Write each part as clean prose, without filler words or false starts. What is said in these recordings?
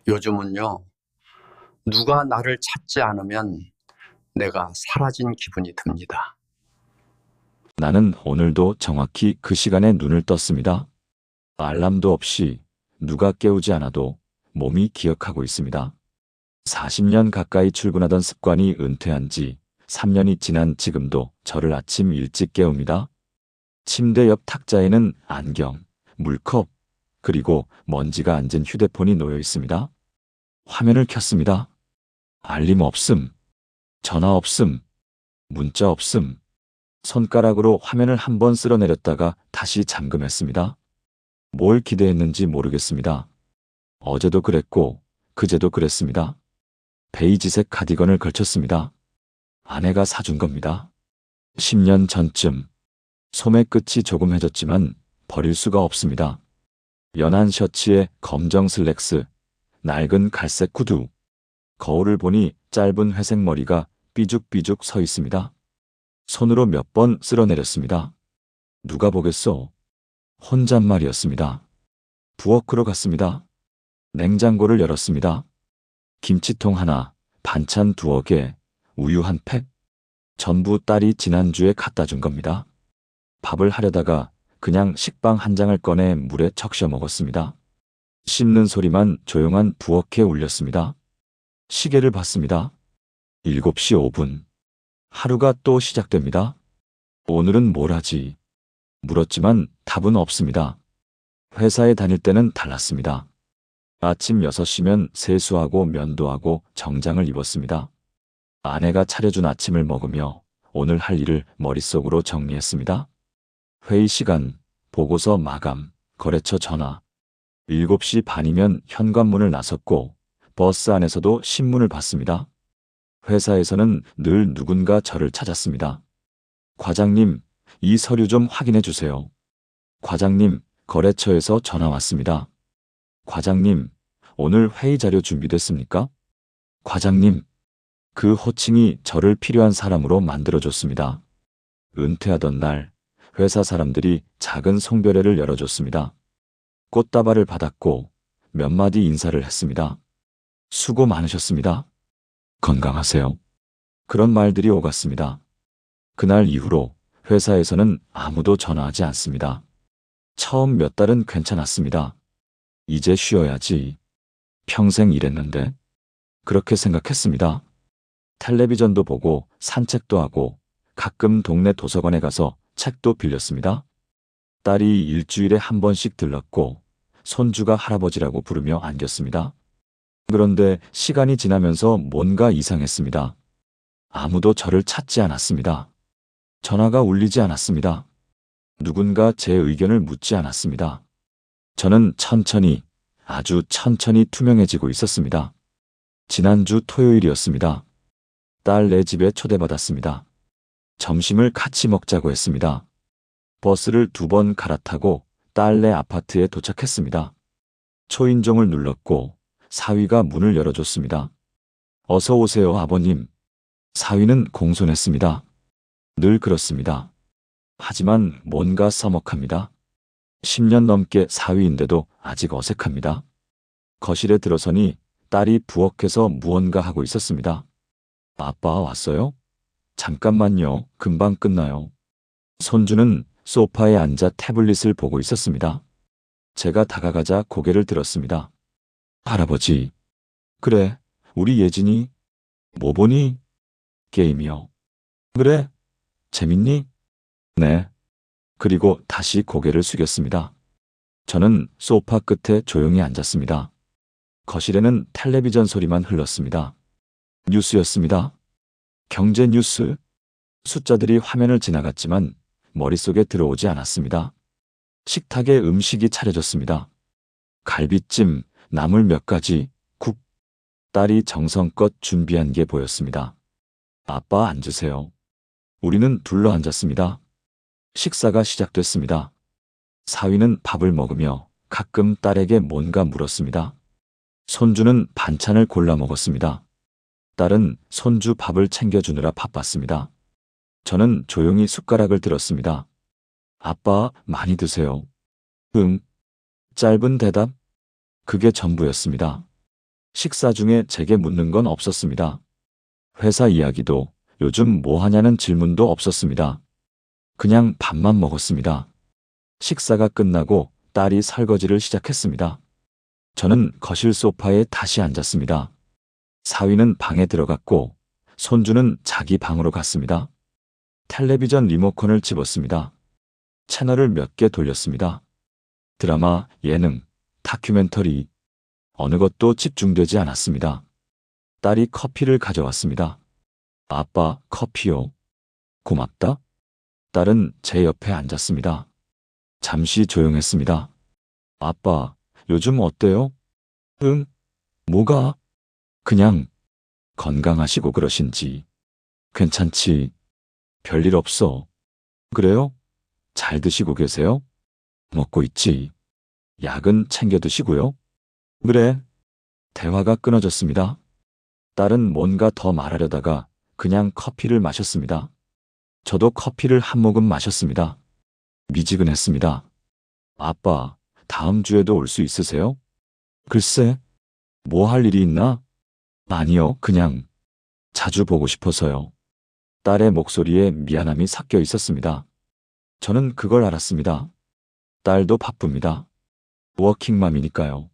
요즘은요, 누가 나를 찾지 않으면 내가 사라진 기분이 듭니다. 나는 오늘도 정확히 그 시간에 눈을 떴습니다. 알람도 없이 누가 깨우지 않아도 몸이 기억하고 있습니다. 40년 가까이 출근하던 습관이 은퇴한 지 3년이 지난 지금도 저를 아침 일찍 깨웁니다. 침대 옆 탁자에는 안경, 물컵, 그리고 먼지가 앉은 휴대폰이 놓여 있습니다. 화면을 켰습니다. 알림 없음, 전화 없음, 문자 없음. 손가락으로 화면을 한번 쓸어내렸다가 다시 잠금했습니다. 뭘 기대했는지 모르겠습니다. 어제도 그랬고, 그제도 그랬습니다. 베이지색 카디건을 걸쳤습니다. 아내가 사준 겁니다. 10년 전쯤, 소매 끝이 조금 해졌지만 버릴 수가 없습니다. 연한 셔츠에 검정 슬랙스, 낡은 갈색 구두. 거울을 보니 짧은 회색 머리가 삐죽삐죽 서 있습니다. 손으로 몇 번 쓸어내렸습니다. 누가 보겠소? 혼잣말이었습니다. 부엌으로 갔습니다. 냉장고를 열었습니다. 김치통 하나, 반찬 두어 개, 우유 한 팩. 전부 딸이 지난주에 갖다 준 겁니다. 밥을 하려다가 그냥 식빵 한 장을 꺼내 물에 적셔 먹었습니다. 씹는 소리만 조용한 부엌에 울렸습니다. 시계를 봤습니다. 7시 5분. 하루가 또 시작됩니다. 오늘은 뭘 하지? 물었지만 답은 없습니다. 회사에 다닐 때는 달랐습니다. 아침 6시면 세수하고 면도하고 정장을 입었습니다. 아내가 차려준 아침을 먹으며 오늘 할 일을 머릿속으로 정리했습니다. 회의 시간, 보고서 마감, 거래처 전화. 7시 반이면 현관문을 나섰고 버스 안에서도 신문을 봤습니다. 회사에서는 늘 누군가 저를 찾았습니다. 과장님, 이 서류 좀 확인해 주세요. 과장님, 거래처에서 전화 왔습니다. 과장님, 오늘 회의 자료 준비됐습니까? 과장님, 그 호칭이 저를 필요한 사람으로 만들어줬습니다. 은퇴하던 날, 회사 사람들이 작은 송별회를 열어줬습니다. 꽃다발을 받았고 몇 마디 인사를 했습니다. 수고 많으셨습니다. 건강하세요. 그런 말들이 오갔습니다. 그날 이후로 회사에서는 아무도 전화하지 않습니다. 처음 몇 달은 괜찮았습니다. 이제 쉬어야지. 평생 일했는데. 그렇게 생각했습니다. 텔레비전도 보고 산책도 하고 가끔 동네 도서관에 가서 책도 빌렸습니다. 딸이 일주일에 한 번씩 들렀고 손주가 할아버지라고 부르며 안겼습니다. 그런데 시간이 지나면서 뭔가 이상했습니다. 아무도 저를 찾지 않았습니다. 전화가 울리지 않았습니다. 누군가 제 의견을 묻지 않았습니다. 저는 천천히, 아주 천천히 투명해지고 있었습니다. 지난주 토요일이었습니다. 딸네 집에 초대받았습니다. 점심을 같이 먹자고 했습니다. 버스를 2번 갈아타고 딸네 아파트에 도착했습니다. 초인종을 눌렀고 사위가 문을 열어줬습니다. 어서 오세요, 아버님. 사위는 공손했습니다. 늘 그렇습니다. 하지만 뭔가 서먹합니다. 10년 넘게 사위인데도 아직 어색합니다. 거실에 들어서니 딸이 부엌에서 무언가 하고 있었습니다. 아빠 왔어요? 잠깐만요. 금방 끝나요. 손주는 소파에 앉아 태블릿을 보고 있었습니다. 제가 다가가자 고개를 들었습니다. 할아버지. 그래, 우리 예진이. 뭐 보니? 게임이요. 그래? 재밌니? 네. 그리고 다시 고개를 숙였습니다. 저는 소파 끝에 조용히 앉았습니다. 거실에는 텔레비전 소리만 흘렀습니다. 뉴스였습니다. 경제 뉴스. 숫자들이 화면을 지나갔지만 머릿속에 들어오지 않았습니다. 식탁에 음식이 차려졌습니다. 갈비찜, 나물 몇 가지, 국. 딸이 정성껏 준비한 게 보였습니다. 아빠 앉으세요. 우리는 둘러 앉았습니다. 식사가 시작됐습니다. 사위는 밥을 먹으며 가끔 딸에게 뭔가 물었습니다. 손주는 반찬을 골라 먹었습니다. 딸은 손주 밥을 챙겨주느라 바빴습니다. 저는 조용히 숟가락을 들었습니다. 아빠, 많이 드세요. 응. 짧은 대답? 그게 전부였습니다. 식사 중에 제게 묻는 건 없었습니다. 회사 이야기도 요즘 뭐 하냐는 질문도 없었습니다. 그냥 밥만 먹었습니다. 식사가 끝나고 딸이 설거지를 시작했습니다. 저는 거실 소파에 다시 앉았습니다. 사위는 방에 들어갔고 손주는 자기 방으로 갔습니다. 텔레비전 리모컨을 집었습니다. 채널을 몇 개 돌렸습니다. 드라마, 예능, 다큐멘터리, 어느 것도 집중되지 않았습니다. 딸이 커피를 가져왔습니다. 아빠, 커피요. 고맙다. 딸은 제 옆에 앉았습니다. 잠시 조용했습니다. 아빠, 요즘 어때요? 응? 뭐가? 그냥 건강하시고 그러신지. 괜찮지? 별일 없어. 그래요? 잘 드시고 계세요? 먹고 있지. 약은 챙겨 드시고요. 그래. 대화가 끊어졌습니다. 딸은 뭔가 더 말하려다가 그냥 커피를 마셨습니다. 저도 커피를 한 모금 마셨습니다. 미지근했습니다. 아빠, 다음 주에도 올 수 있으세요? 글쎄, 뭐 할 일이 있나? 아니요, 그냥 자주 보고 싶어서요. 딸의 목소리에 미안함이 섞여 있었습니다. 저는 그걸 알았습니다. 딸도 바쁩니다. 워킹맘이니까요.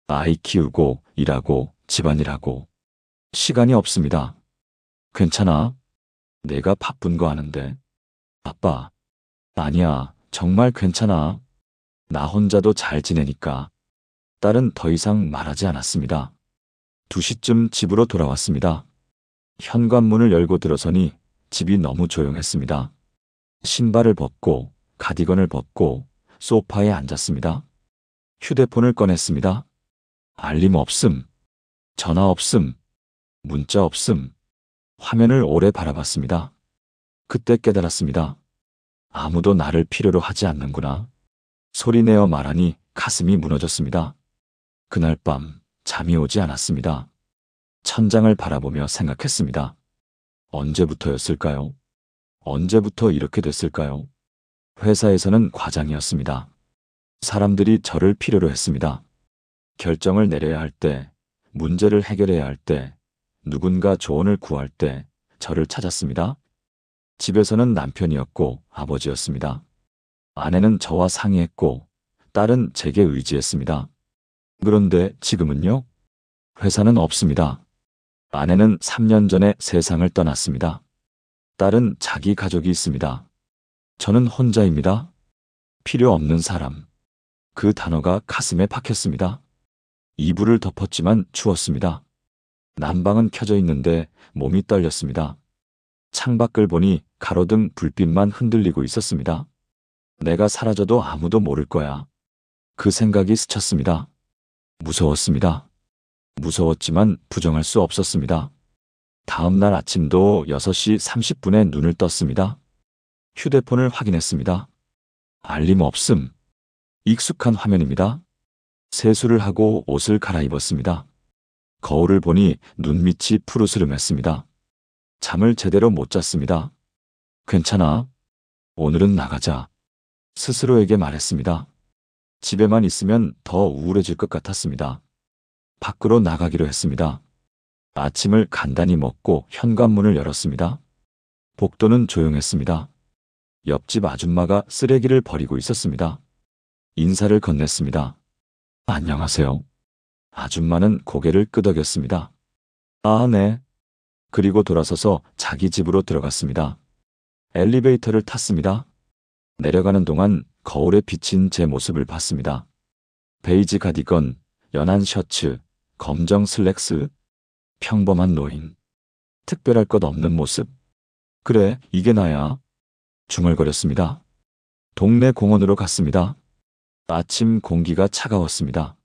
아이 키우고 일하고 집안일하고 시간이 없습니다. 괜찮아. 내가 바쁜 거 아는데. 아빠, 아니야. 정말 괜찮아. 나 혼자도 잘 지내니까. 딸은 더 이상 말하지 않았습니다. 2시쯤 집으로 돌아왔습니다. 현관문을 열고 들어서니 집이 너무 조용했습니다. 신발을 벗고 가디건을 벗고 소파에 앉았습니다. 휴대폰을 꺼냈습니다. 알림 없음, 전화 없음, 문자 없음. 화면을 오래 바라봤습니다. 그때 깨달았습니다. 아무도 나를 필요로 하지 않는구나. 소리내어 말하니 가슴이 무너졌습니다. 그날 밤 잠이 오지 않았습니다. 천장을 바라보며 생각했습니다. 언제부터였을까요? 언제부터 이렇게 됐을까요? 회사에서는 과장이었습니다. 사람들이 저를 필요로 했습니다. 결정을 내려야 할 때, 문제를 해결해야 할 때, 누군가 조언을 구할 때 저를 찾았습니다. 집에서는 남편이었고 아버지였습니다. 아내는 저와 상의했고 딸은 제게 의지했습니다. 그런데 지금은요? 회사는 없습니다. 아내는 3년 전에 세상을 떠났습니다. 딸은 자기 가족이 있습니다. 저는 혼자입니다. 필요 없는 사람. 그 단어가 가슴에 박혔습니다. 이불을 덮었지만 추웠습니다. 난방은 켜져 있는데 몸이 떨렸습니다. 창밖을 보니 가로등 불빛만 흔들리고 있었습니다. 내가 사라져도 아무도 모를 거야. 그 생각이 스쳤습니다. 무서웠습니다. 무서웠지만 부정할 수 없었습니다. 다음 날 아침도 6시 30분에 눈을 떴습니다. 휴대폰을 확인했습니다. 알림 없음. 익숙한 화면입니다. 세수를 하고 옷을 갈아입었습니다. 거울을 보니 눈밑이 푸르스름했습니다. 잠을 제대로 못 잤습니다. 괜찮아. 오늘은 나가자. 스스로에게 말했습니다. 집에만 있으면 더 우울해질 것 같았습니다. 밖으로 나가기로 했습니다. 아침을 간단히 먹고 현관문을 열었습니다. 복도는 조용했습니다. 옆집 아줌마가 쓰레기를 버리고 있었습니다. 인사를 건넸습니다. 안녕하세요. 아줌마는 고개를 끄덕였습니다. 아, 네. 그리고 돌아서서 자기 집으로 들어갔습니다. 엘리베이터를 탔습니다. 내려가는 동안 거울에 비친 제 모습을 봤습니다. 베이지 가디건, 연한 셔츠, 검정 슬랙스, 평범한 노인. 특별할 것 없는 모습. 그래, 이게 나야. 중얼거렸습니다. 동네 공원으로 갔습니다. 아침 공기가 차가웠습니다.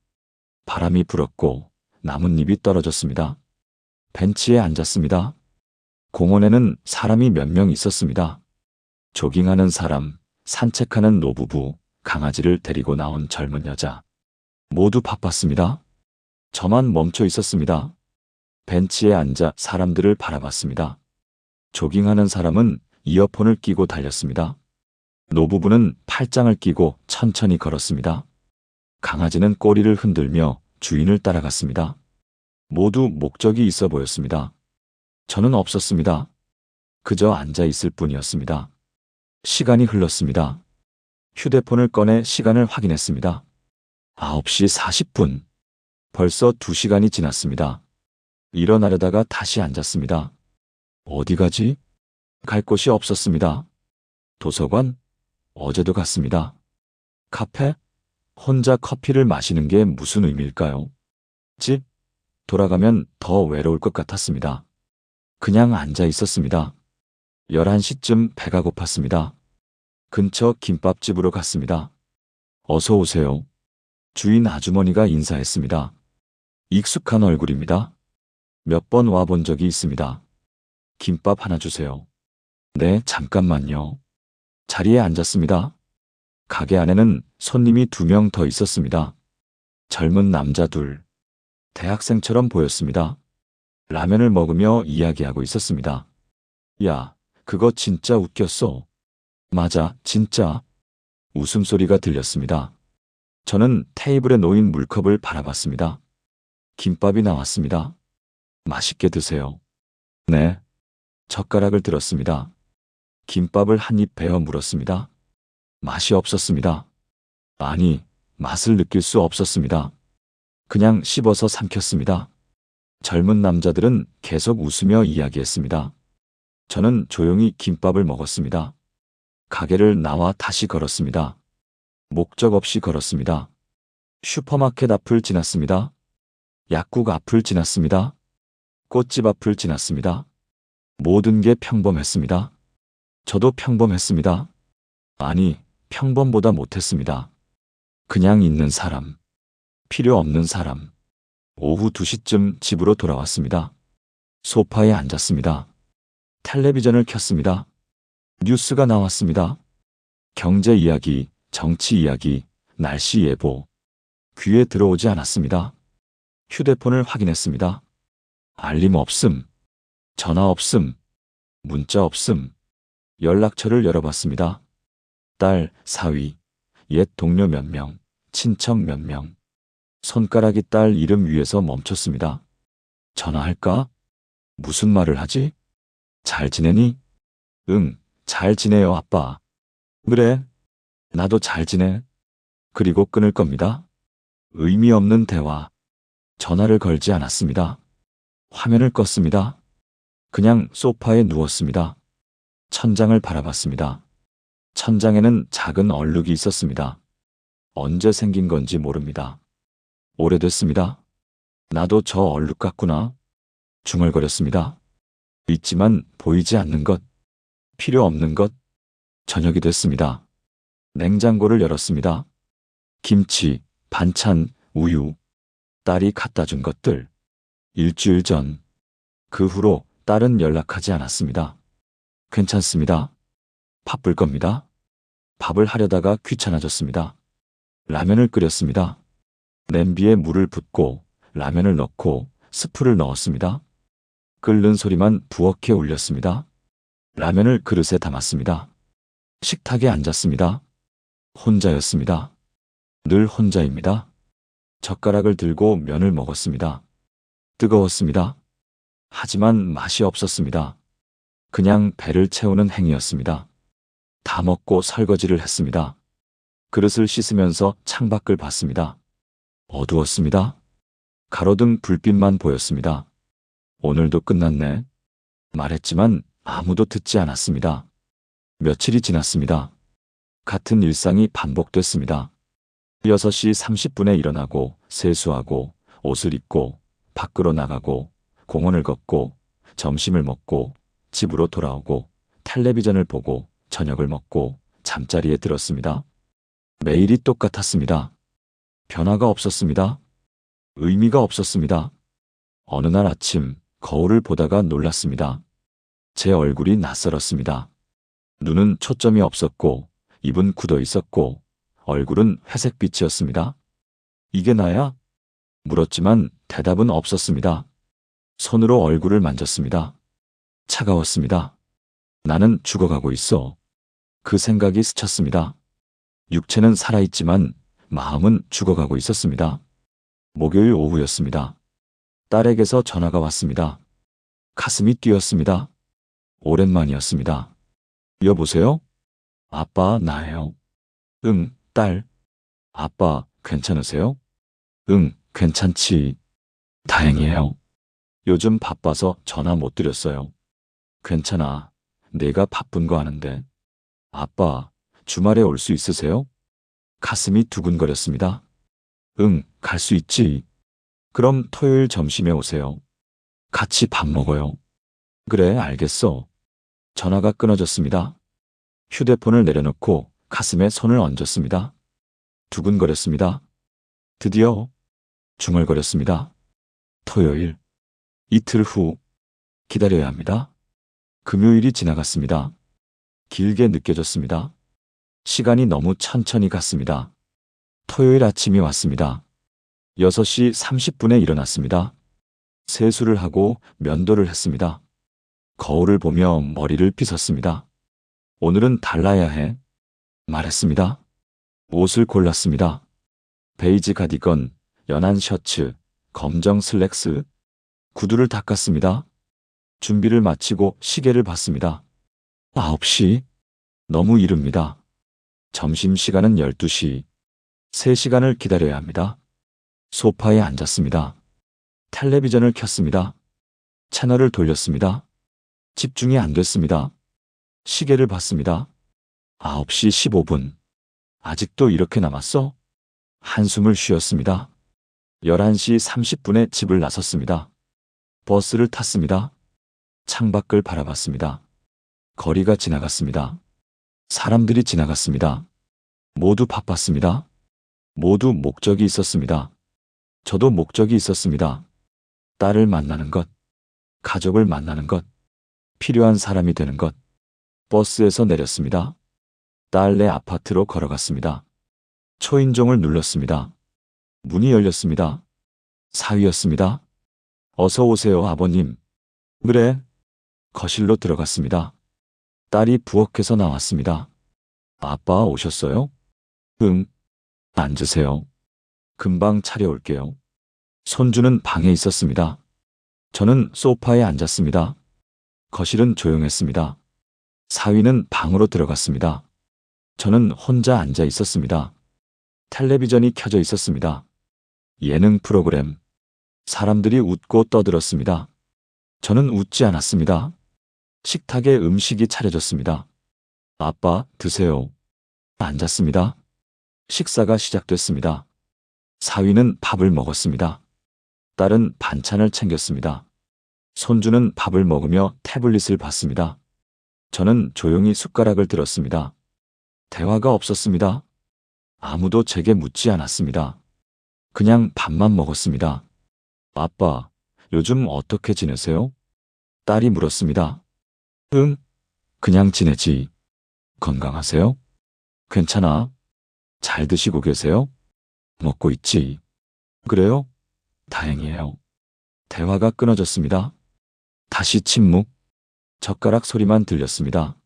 바람이 불었고 나뭇잎이 떨어졌습니다. 벤치에 앉았습니다. 공원에는 사람이 몇 명 있었습니다. 조깅하는 사람, 산책하는 노부부, 강아지를 데리고 나온 젊은 여자. 모두 바빴습니다. 저만 멈춰 있었습니다. 벤치에 앉아 사람들을 바라봤습니다. 조깅하는 사람은 이어폰을 끼고 달렸습니다. 노부부는 팔짱을 끼고 천천히 걸었습니다. 강아지는 꼬리를 흔들며 주인을 따라갔습니다. 모두 목적이 있어 보였습니다. 저는 없었습니다. 그저 앉아 있을 뿐이었습니다. 시간이 흘렀습니다. 휴대폰을 꺼내 시간을 확인했습니다. 9시 40분. 벌써 2시간이 지났습니다. 일어나려다가 다시 앉았습니다. 어디 가지? 갈 곳이 없었습니다. 도서관? 어제도 갔습니다. 카페? 혼자 커피를 마시는 게 무슨 의미일까요? 집? 돌아가면 더 외로울 것 같았습니다. 그냥 앉아 있었습니다. 11시쯤 배가 고팠습니다. 근처 김밥집으로 갔습니다. 어서 오세요. 주인 아주머니가 인사했습니다. 익숙한 얼굴입니다. 몇 번 와본 적이 있습니다. 김밥 하나 주세요. 네, 잠깐만요. 자리에 앉았습니다. 가게 안에는 손님이 2명 더 있었습니다. 젊은 남자 둘. 대학생처럼 보였습니다. 라면을 먹으며 이야기하고 있었습니다. 야, 그거 진짜 웃겼어. 맞아, 진짜. 웃음소리가 들렸습니다. 저는 테이블에 놓인 물컵을 바라봤습니다. 김밥이 나왔습니다. 맛있게 드세요. 네. 젓가락을 들었습니다. 김밥을 한 입 베어 물었습니다. 맛이 없었습니다. 아니, 맛을 느낄 수 없었습니다. 그냥 씹어서 삼켰습니다. 젊은 남자들은 계속 웃으며 이야기했습니다. 저는 조용히 김밥을 먹었습니다. 가게를 나와 다시 걸었습니다. 목적 없이 걸었습니다. 슈퍼마켓 앞을 지났습니다. 약국 앞을 지났습니다. 꽃집 앞을 지났습니다. 모든 게 평범했습니다. 저도 평범했습니다. 아니, 평범보다 못했습니다. 그냥 있는 사람. 필요 없는 사람. 오후 2시쯤 집으로 돌아왔습니다. 소파에 앉았습니다. 텔레비전을 켰습니다. 뉴스가 나왔습니다. 경제 이야기, 정치 이야기, 날씨 예보. 귀에 들어오지 않았습니다. 휴대폰을 확인했습니다. 알림 없음. 전화 없음. 문자 없음. 연락처를 열어봤습니다. 딸, 사위, 옛 동료 몇 명, 친척 몇 명. 손가락이 딸 이름 위에서 멈췄습니다. 전화할까? 무슨 말을 하지? 잘 지내니? 응, 잘 지내요, 아빠. 그래, 나도 잘 지내. 그리고 끊을 겁니다. 의미 없는 대화. 전화를 걸지 않았습니다. 화면을 껐습니다. 그냥 소파에 누웠습니다. 천장을 바라봤습니다. 천장에는 작은 얼룩이 있었습니다. 언제 생긴 건지 모릅니다. 오래됐습니다. 나도 저 얼룩 같구나. 중얼거렸습니다. 있지만 보이지 않는 것, 필요 없는 것. 저녁이 됐습니다. 냉장고를 열었습니다. 김치, 반찬, 우유, 딸이 갖다 준 것들. 일주일 전. 그 후로 딸은 연락하지 않았습니다. 괜찮습니다. 바쁠 겁니다. 밥을 하려다가 귀찮아졌습니다. 라면을 끓였습니다. 냄비에 물을 붓고 라면을 넣고 스프를 넣었습니다. 끓는 소리만 부엌에 울렸습니다. 라면을 그릇에 담았습니다. 식탁에 앉았습니다. 혼자였습니다. 늘 혼자입니다. 젓가락을 들고 면을 먹었습니다. 뜨거웠습니다. 하지만 맛이 없었습니다. 그냥 배를 채우는 행위였습니다. 다 먹고 설거지를 했습니다. 그릇을 씻으면서 창밖을 봤습니다. 어두웠습니다. 가로등 불빛만 보였습니다. 오늘도 끝났네. 말했지만 아무도 듣지 않았습니다. 며칠이 지났습니다. 같은 일상이 반복됐습니다. 6시 30분에 일어나고 세수하고 옷을 입고 밖으로 나가고 공원을 걷고 점심을 먹고 집으로 돌아오고 텔레비전을 보고 저녁을 먹고 잠자리에 들었습니다. 매일이 똑같았습니다. 변화가 없었습니다. 의미가 없었습니다. 어느 날 아침 거울을 보다가 놀랐습니다. 제 얼굴이 낯설었습니다. 눈은 초점이 없었고 입은 굳어 있었고 얼굴은 회색빛이었습니다. 이게 나야? 물었지만 대답은 없었습니다. 손으로 얼굴을 만졌습니다. 차가웠습니다. 나는 죽어가고 있어. 그 생각이 스쳤습니다. 육체는 살아있지만 마음은 죽어가고 있었습니다. 목요일 오후였습니다. 딸에게서 전화가 왔습니다. 가슴이 뛰었습니다. 오랜만이었습니다. 여보세요? 아빠, 나예요. 응, 딸. 아빠, 괜찮으세요? 응, 괜찮지. 다행이에요. 요즘 바빠서 전화 못 드렸어요. 괜찮아. 내가 바쁜 거 아는데. 아빠, 주말에 올 수 있으세요? 가슴이 두근거렸습니다. 응, 갈 수 있지. 그럼 토요일 점심에 오세요. 같이 밥 먹어요. 그래, 알겠어. 전화가 끊어졌습니다. 휴대폰을 내려놓고 가슴에 손을 얹었습니다. 두근거렸습니다. 드디어 중얼거렸습니다. 토요일. 이틀 후 기다려야 합니다. 금요일이 지나갔습니다. 길게 느껴졌습니다. 시간이 너무 천천히 갔습니다. 토요일 아침이 왔습니다. 6시 30분에 일어났습니다. 세수를 하고 면도를 했습니다. 거울을 보며 머리를 빗었습니다. 오늘은 달라야 해. 말했습니다. 옷을 골랐습니다. 베이지 가디건, 연한 셔츠, 검정 슬랙스, 구두를 닦았습니다. 준비를 마치고 시계를 봤습니다. 9시. 너무 이릅니다. 점심시간은 12시. 3시간을 기다려야 합니다. 소파에 앉았습니다. 텔레비전을 켰습니다. 채널을 돌렸습니다. 집중이 안 됐습니다. 시계를 봤습니다. 9시 15분. 아직도 이렇게 남았어? 한숨을 쉬었습니다. 11시 30분에 집을 나섰습니다. 버스를 탔습니다. 창밖을 바라봤습니다. 거리가 지나갔습니다. 사람들이 지나갔습니다. 모두 바빴습니다. 모두 목적이 있었습니다. 저도 목적이 있었습니다. 딸을 만나는 것, 가족을 만나는 것, 필요한 사람이 되는 것. 버스에서 내렸습니다. 딸네 아파트로 걸어갔습니다. 초인종을 눌렀습니다. 문이 열렸습니다. 사위였습니다. 어서 오세요, 아버님. 그래. 거실로 들어갔습니다. 딸이 부엌에서 나왔습니다. 아빠 오셨어요? 응. 앉으세요. 금방 차려올게요. 손주는 방에 있었습니다. 저는 소파에 앉았습니다. 거실은 조용했습니다. 사위는 방으로 들어갔습니다. 저는 혼자 앉아 있었습니다. 텔레비전이 켜져 있었습니다. 예능 프로그램. 사람들이 웃고 떠들었습니다. 저는 웃지 않았습니다. 식탁에 음식이 차려졌습니다. 아빠, 드세요. 앉았습니다. 식사가 시작됐습니다. 사위는 밥을 먹었습니다. 딸은 반찬을 챙겼습니다. 손주는 밥을 먹으며 태블릿을 봤습니다. 저는 조용히 숟가락을 들었습니다. 대화가 없었습니다. 아무도 제게 묻지 않았습니다. 그냥 밥만 먹었습니다. 아빠, 요즘 어떻게 지내세요? 딸이 물었습니다. 응, 그냥 지내지. 건강하세요? 괜찮아. 잘 드시고 계세요? 먹고 있지. 그래요? 다행이에요. 대화가 끊어졌습니다. 다시 침묵. 젓가락 소리만 들렸습니다.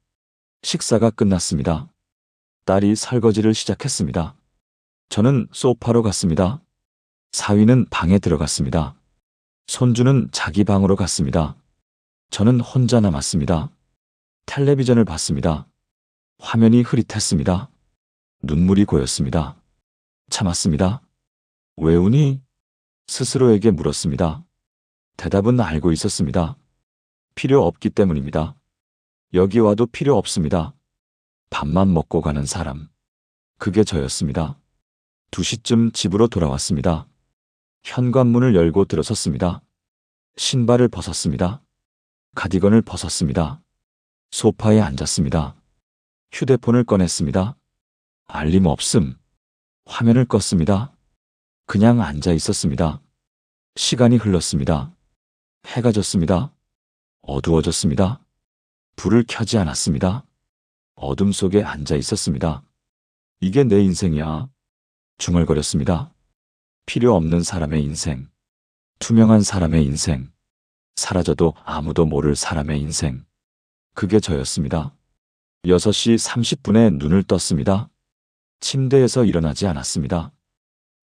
식사가 끝났습니다. 딸이 설거지를 시작했습니다. 저는 소파로 갔습니다. 사위는 방에 들어갔습니다. 손주는 자기 방으로 갔습니다. 저는 혼자 남았습니다. 텔레비전을 봤습니다. 화면이 흐릿했습니다. 눈물이 고였습니다. 참았습니다. 왜 우니? 스스로에게 물었습니다. 대답은 알고 있었습니다. 필요 없기 때문입니다. 여기 와도 필요 없습니다. 밥만 먹고 가는 사람. 그게 저였습니다. 2시쯤 집으로 돌아왔습니다. 현관문을 열고 들어섰습니다. 신발을 벗었습니다. 가디건을 벗었습니다. 소파에 앉았습니다. 휴대폰을 꺼냈습니다. 알림 없음. 화면을 껐습니다. 그냥 앉아 있었습니다. 시간이 흘렀습니다. 해가 졌습니다. 어두워졌습니다. 불을 켜지 않았습니다. 어둠 속에 앉아 있었습니다. 이게 내 인생이야. 중얼거렸습니다. 필요 없는 사람의 인생. 투명한 사람의 인생. 사라져도 아무도 모를 사람의 인생. 그게 저였습니다. 6시 30분에 눈을 떴습니다. 침대에서 일어나지 않았습니다.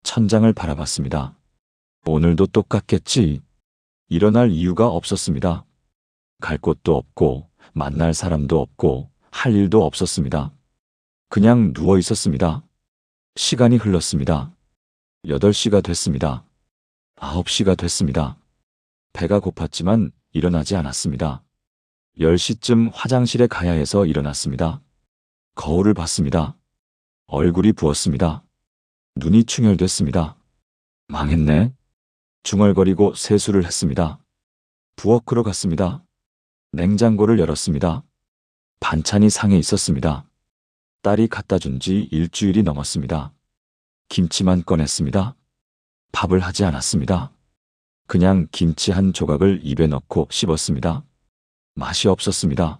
천장을 바라봤습니다. 오늘도 똑같겠지. 일어날 이유가 없었습니다. 갈 곳도 없고, 만날 사람도 없고, 할 일도 없었습니다. 그냥 누워 있었습니다. 시간이 흘렀습니다. 8시가 됐습니다. 9시가 됐습니다. 배가 고팠지만 일어나지 않았습니다. 10시쯤 화장실에 가야 해서 일어났습니다. 거울을 봤습니다. 얼굴이 부었습니다. 눈이 충혈됐습니다. 망했네. 중얼거리고 세수를 했습니다. 부엌으로 갔습니다. 냉장고를 열었습니다. 반찬이 상해 있었습니다. 딸이 갖다 준 지 일주일이 넘었습니다. 김치만 꺼냈습니다. 밥을 하지 않았습니다. 그냥 김치 한 조각을 입에 넣고 씹었습니다. 맛이 없었습니다.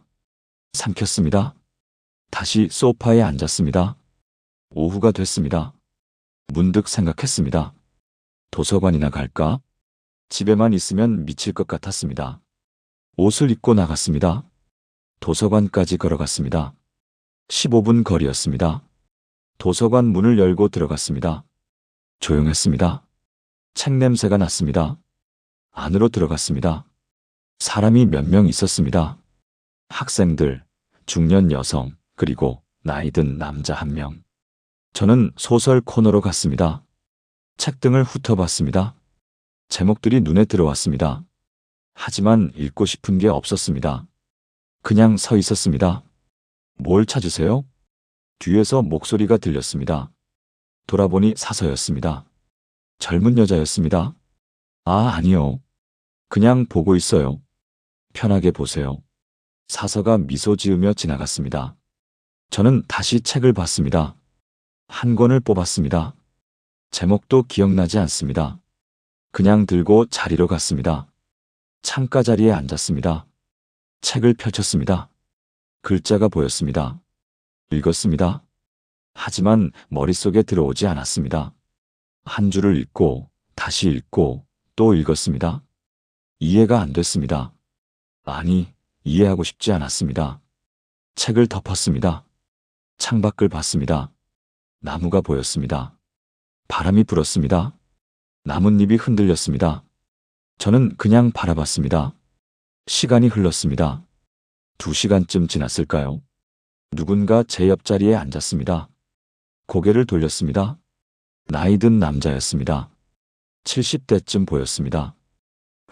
삼켰습니다. 다시 소파에 앉았습니다. 오후가 됐습니다. 문득 생각했습니다. 도서관이나 갈까? 집에만 있으면 미칠 것 같았습니다. 옷을 입고 나갔습니다. 도서관까지 걸어갔습니다. 15분 거리였습니다. 도서관 문을 열고 들어갔습니다. 조용했습니다. 책 냄새가 났습니다. 안으로 들어갔습니다. 사람이 몇 명 있었습니다. 학생들, 중년 여성, 그리고 나이 든 남자 1명. 저는 소설 코너로 갔습니다. 책등을 훑어봤습니다. 제목들이 눈에 들어왔습니다. 하지만 읽고 싶은 게 없었습니다. 그냥 서 있었습니다. 뭘 찾으세요? 뒤에서 목소리가 들렸습니다. 돌아보니 사서였습니다. 젊은 여자였습니다. 아니요. 그냥 보고 있어요. 편하게 보세요. 사서가 미소 지으며 지나갔습니다. 저는 다시 책을 봤습니다. 한 권을 뽑았습니다. 제목도 기억나지 않습니다. 그냥 들고 자리로 갔습니다. 창가 자리에 앉았습니다. 책을 펼쳤습니다. 글자가 보였습니다. 읽었습니다. 하지만 머릿속에 들어오지 않았습니다. 한 줄을 읽고 다시 읽고 또 읽었습니다. 이해가 안 됐습니다. 아니, 이해하고 싶지 않았습니다. 책을 덮었습니다. 창밖을 봤습니다. 나무가 보였습니다. 바람이 불었습니다. 나뭇잎이 흔들렸습니다. 저는 그냥 바라봤습니다. 시간이 흘렀습니다. 2시간쯤 지났을까요? 누군가 제 옆자리에 앉았습니다. 고개를 돌렸습니다. 나이 든 남자였습니다. 70대쯤 보였습니다.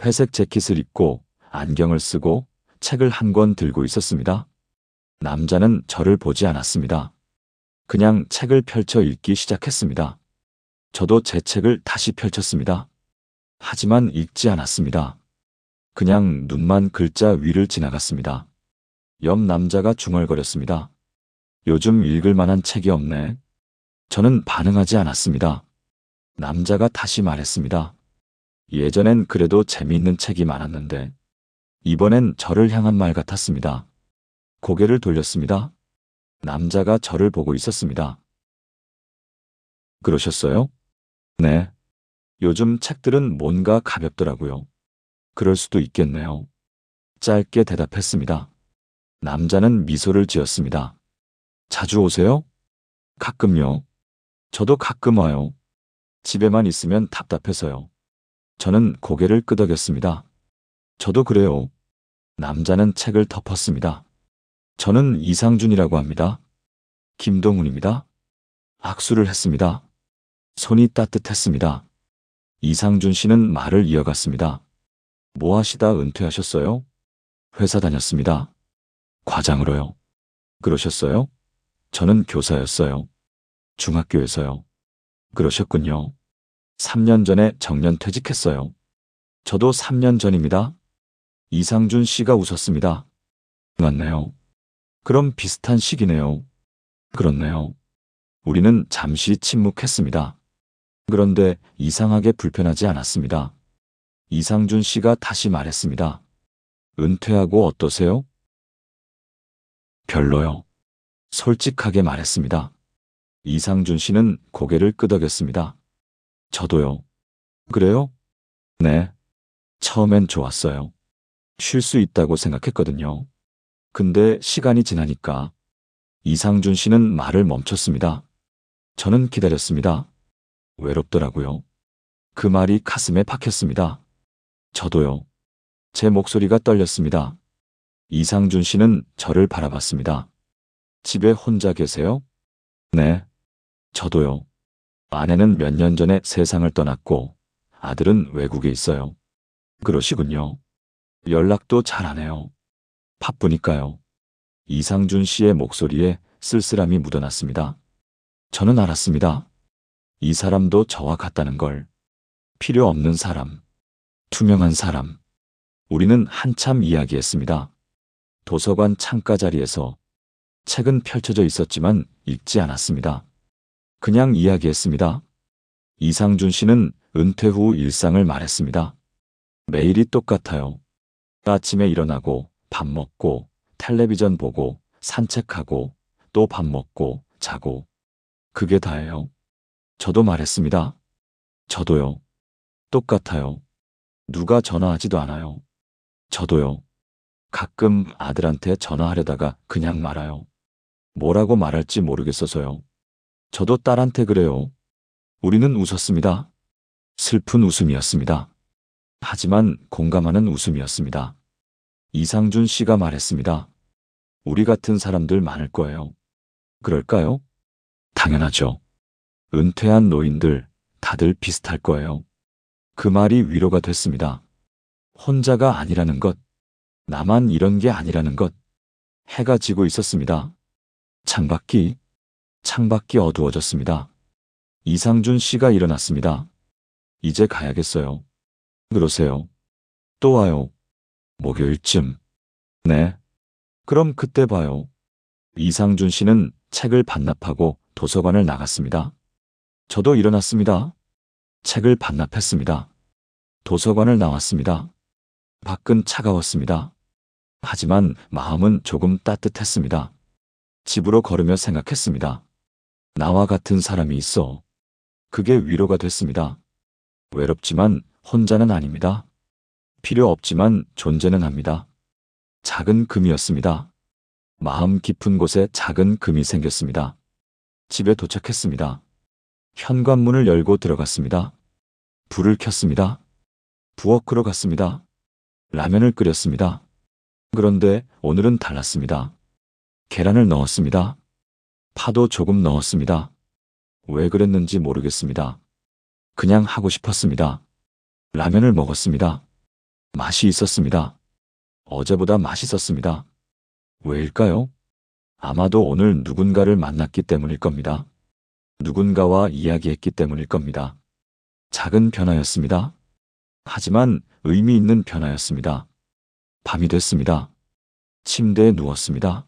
회색 재킷을 입고 안경을 쓰고 책을 한 권 들고 있었습니다. 남자는 저를 보지 않았습니다. 그냥 책을 펼쳐 읽기 시작했습니다. 저도 제 책을 다시 펼쳤습니다. 하지만 읽지 않았습니다. 그냥 눈만 글자 위를 지나갔습니다. 옆 남자가 중얼거렸습니다. 요즘 읽을 만한 책이 없네. 저는 반응하지 않았습니다. 남자가 다시 말했습니다. 예전엔 그래도 재미있는 책이 많았는데 이번엔 저를 향한 말 같았습니다. 고개를 돌렸습니다. 남자가 저를 보고 있었습니다. 그러셨어요? 네. 요즘 책들은 뭔가 가볍더라고요. 그럴 수도 있겠네요. 짧게 대답했습니다. 남자는 미소를 지었습니다. 자주 오세요? 가끔요. 저도 가끔 와요. 집에만 있으면 답답해서요. 저는 고개를 끄덕였습니다. 저도 그래요. 남자는 책을 덮었습니다. 저는 이상준이라고 합니다. 김동훈입니다. 악수를 했습니다. 손이 따뜻했습니다. 이상준 씨는 말을 이어갔습니다. 뭐 하시다 은퇴하셨어요? 회사 다녔습니다. 과장으로요. 그러셨어요? 저는 교사였어요. 중학교에서요. 그러셨군요. 3년 전에 정년퇴직했어요. 저도 3년 전입니다. 이상준 씨가 웃었습니다. 맞네요. 그럼 비슷한 시기네요. 그렇네요. 우리는 잠시 침묵했습니다. 그런데 이상하게 불편하지 않았습니다. 이상준 씨가 다시 말했습니다. 은퇴하고 어떠세요? 별로요. 솔직하게 말했습니다. 이상준 씨는 고개를 끄덕였습니다. 저도요. 그래요? 네. 처음엔 좋았어요. 쉴 수 있다고 생각했거든요. 근데 시간이 지나니까 이상준 씨는 말을 멈췄습니다. 저는 기다렸습니다. 외롭더라고요. 그 말이 가슴에 박혔습니다. 저도요. 제 목소리가 떨렸습니다. 이상준 씨는 저를 바라봤습니다. 집에 혼자 계세요? 네. 저도요. 아내는 몇 년 전에 세상을 떠났고 아들은 외국에 있어요. 그러시군요. 연락도 잘 안 해요. 바쁘니까요. 이상준 씨의 목소리에 쓸쓸함이 묻어났습니다. 저는 알았습니다. 이 사람도 저와 같다는 걸. 필요 없는 사람. 투명한 사람. 우리는 한참 이야기했습니다. 도서관 창가 자리에서 책은 펼쳐져 있었지만 읽지 않았습니다. 그냥 이야기했습니다. 이상준 씨는 은퇴 후 일상을 말했습니다. 매일이 똑같아요. 아침에 일어나고 밥 먹고 텔레비전 보고 산책하고 또 밥 먹고 자고. 그게 다예요. 저도 말했습니다. 저도요. 똑같아요. 누가 전화하지도 않아요. 저도요. 가끔 아들한테 전화하려다가 그냥 말아요. 뭐라고 말할지 모르겠어서요. 저도 딸한테 그래요. 우리는 웃었습니다. 슬픈 웃음이었습니다. 하지만 공감하는 웃음이었습니다. 이상준 씨가 말했습니다. 우리 같은 사람들 많을 거예요. 그럴까요? 당연하죠. 은퇴한 노인들 다들 비슷할 거예요. 그 말이 위로가 됐습니다. 혼자가 아니라는 것, 나만 이런 게 아니라는 것. 해가 지고 있었습니다. 창밖이 어두워졌습니다. 이상준 씨가 일어났습니다. 이제 가야겠어요. 그러세요. 또 와요. 목요일쯤. 네. 그럼 그때 봐요. 이상준 씨는 책을 반납하고 도서관을 나갔습니다. 저도 일어났습니다. 책을 반납했습니다. 도서관을 나왔습니다. 밖은 차가웠습니다. 하지만 마음은 조금 따뜻했습니다. 집으로 걸으며 생각했습니다. 나와 같은 사람이 있어. 그게 위로가 됐습니다. 외롭지만 혼자는 아닙니다. 필요 없지만 존재는 합니다. 작은 금이었습니다. 마음 깊은 곳에 작은 금이 생겼습니다. 집에 도착했습니다. 현관문을 열고 들어갔습니다. 불을 켰습니다. 부엌으로 갔습니다. 라면을 끓였습니다. 그런데 오늘은 달랐습니다. 계란을 넣었습니다. 파도 조금 넣었습니다. 왜 그랬는지 모르겠습니다. 그냥 하고 싶었습니다. 라면을 먹었습니다. 맛이 있었습니다. 어제보다 맛있었습니다. 왜일까요? 아마도 오늘 누군가를 만났기 때문일 겁니다. 누군가와 이야기했기 때문일 겁니다. 작은 변화였습니다. 하지만 의미 있는 변화였습니다. 밤이 됐습니다. 침대에 누웠습니다.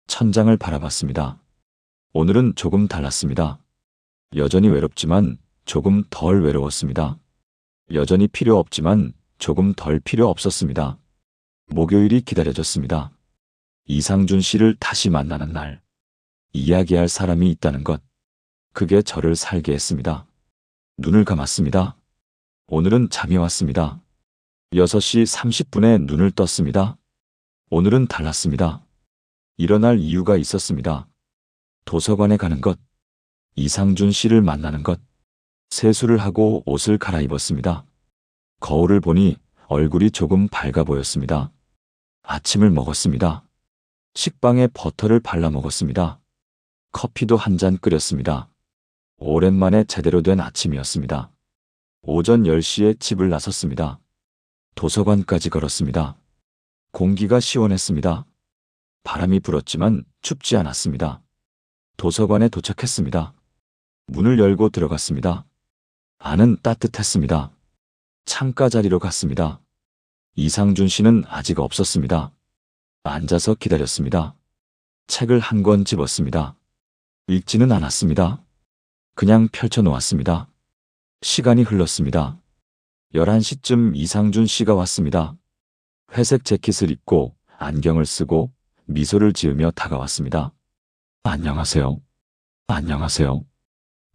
천장을 바라봤습니다. 오늘은 조금 달랐습니다. 여전히 외롭지만 조금 덜 외로웠습니다. 여전히 필요 없지만 조금 덜 필요 없었습니다. 목요일이 기다려졌습니다. 이상준 씨를 다시 만나는 날. 이야기할 사람이 있다는 것. 그게 저를 살게 했습니다. 눈을 감았습니다. 오늘은 잠이 왔습니다. 6시 30분에 눈을 떴습니다. 오늘은 달랐습니다. 일어날 이유가 있었습니다. 도서관에 가는 것, 이상준 씨를 만나는 것, 세수를 하고 옷을 갈아입었습니다. 거울을 보니 얼굴이 조금 밝아 보였습니다. 아침을 먹었습니다. 식빵에 버터를 발라 먹었습니다. 커피도 한 잔 끓였습니다. 오랜만에 제대로 된 아침이었습니다. 오전 10시에 집을 나섰습니다. 도서관까지 걸었습니다. 공기가 시원했습니다. 바람이 불었지만 춥지 않았습니다. 도서관에 도착했습니다. 문을 열고 들어갔습니다. 안은 따뜻했습니다. 창가 자리로 갔습니다. 이상준 씨는 아직 없었습니다. 앉아서 기다렸습니다. 책을 한 권 집었습니다. 읽지는 않았습니다. 그냥 펼쳐놓았습니다. 시간이 흘렀습니다. 11시쯤 이상준 씨가 왔습니다. 회색 재킷을 입고 안경을 쓰고 미소를 지으며 다가왔습니다. 안녕하세요. 안녕하세요.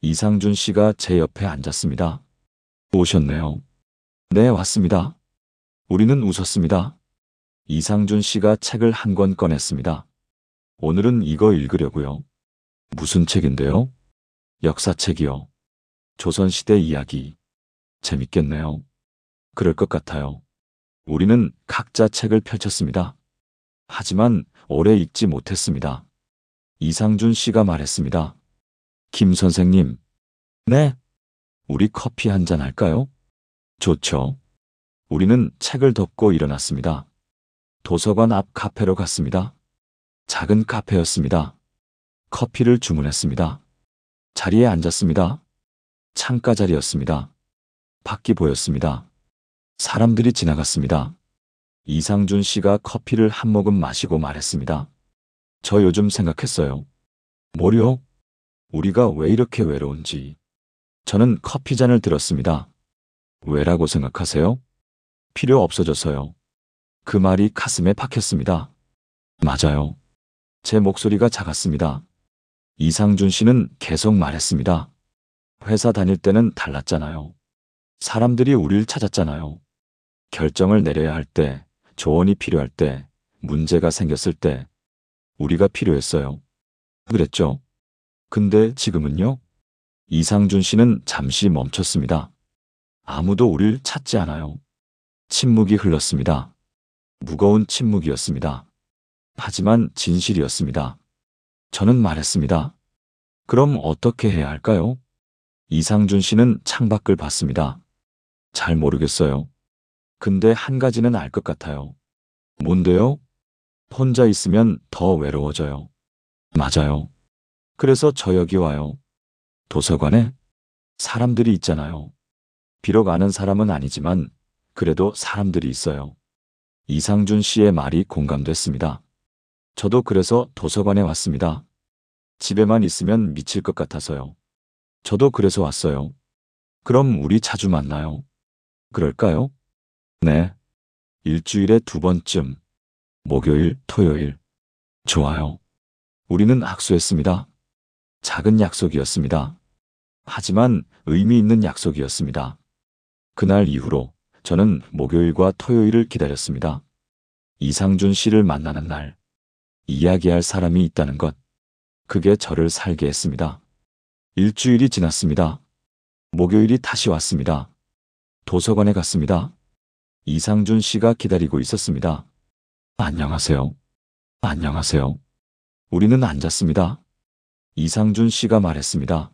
이상준 씨가 제 옆에 앉았습니다. 오셨네요. 네, 왔습니다. 우리는 웃었습니다. 이상준 씨가 책을 한 권 꺼냈습니다. 오늘은 이거 읽으려고요. 무슨 책인데요? 역사책이요. 조선시대 이야기. 재밌겠네요. 그럴 것 같아요. 우리는 각자 책을 펼쳤습니다. 하지만 오래 읽지 못했습니다. 이상준 씨가 말했습니다. 김 선생님. 네. 우리 커피 한 잔 할까요? 좋죠. 우리는 책을 덮고 일어났습니다. 도서관 앞 카페로 갔습니다. 작은 카페였습니다. 커피를 주문했습니다. 자리에 앉았습니다. 창가 자리였습니다. 밖이 보였습니다. 사람들이 지나갔습니다. 이상준 씨가 커피를 한 모금 마시고 말했습니다. 저 요즘 생각했어요. 뭐요? 우리가 왜 이렇게 외로운지. 저는 커피 잔을 들었습니다. 왜라고 생각하세요? 필요 없어져서요. 그 말이 가슴에 박혔습니다. 맞아요. 제 목소리가 작았습니다. 이상준 씨는 계속 말했습니다. 회사 다닐 때는 달랐잖아요. 사람들이 우릴 찾았잖아요. 결정을 내려야 할 때, 조언이 필요할 때, 문제가 생겼을 때, 우리가 필요했어요. 그랬죠. 근데 지금은요? 이상준 씨는 잠시 멈췄습니다. 아무도 우릴 찾지 않아요. 침묵이 흘렀습니다. 무거운 침묵이었습니다. 하지만 진실이었습니다. 저는 말했습니다. 그럼 어떻게 해야 할까요? 이상준 씨는 창밖을 봤습니다. 잘 모르겠어요. 근데 한 가지는 알 것 같아요. 뭔데요? 혼자 있으면 더 외로워져요. 맞아요. 그래서 저 여기 와요. 도서관에 사람들이 있잖아요. 비록 아는 사람은 아니지만 그래도 사람들이 있어요. 이상준 씨의 말이 공감됐습니다. 저도 그래서 도서관에 왔습니다. 집에만 있으면 미칠 것 같아서요. 저도 그래서 왔어요. 그럼 우리 자주 만나요. 그럴까요? 네. 일주일에 2번쯤. 목요일, 토요일. 좋아요. 우리는 악수했습니다. 작은 약속이었습니다. 하지만 의미 있는 약속이었습니다. 그날 이후로 저는 목요일과 토요일을 기다렸습니다. 이상준 씨를 만나는 날, 이야기할 사람이 있다는 것, 그게 저를 살게 했습니다. 일주일이 지났습니다. 목요일이 다시 왔습니다. 도서관에 갔습니다. 이상준 씨가 기다리고 있었습니다. 안녕하세요. 안녕하세요. 우리는 앉았습니다. 이상준 씨가 말했습니다.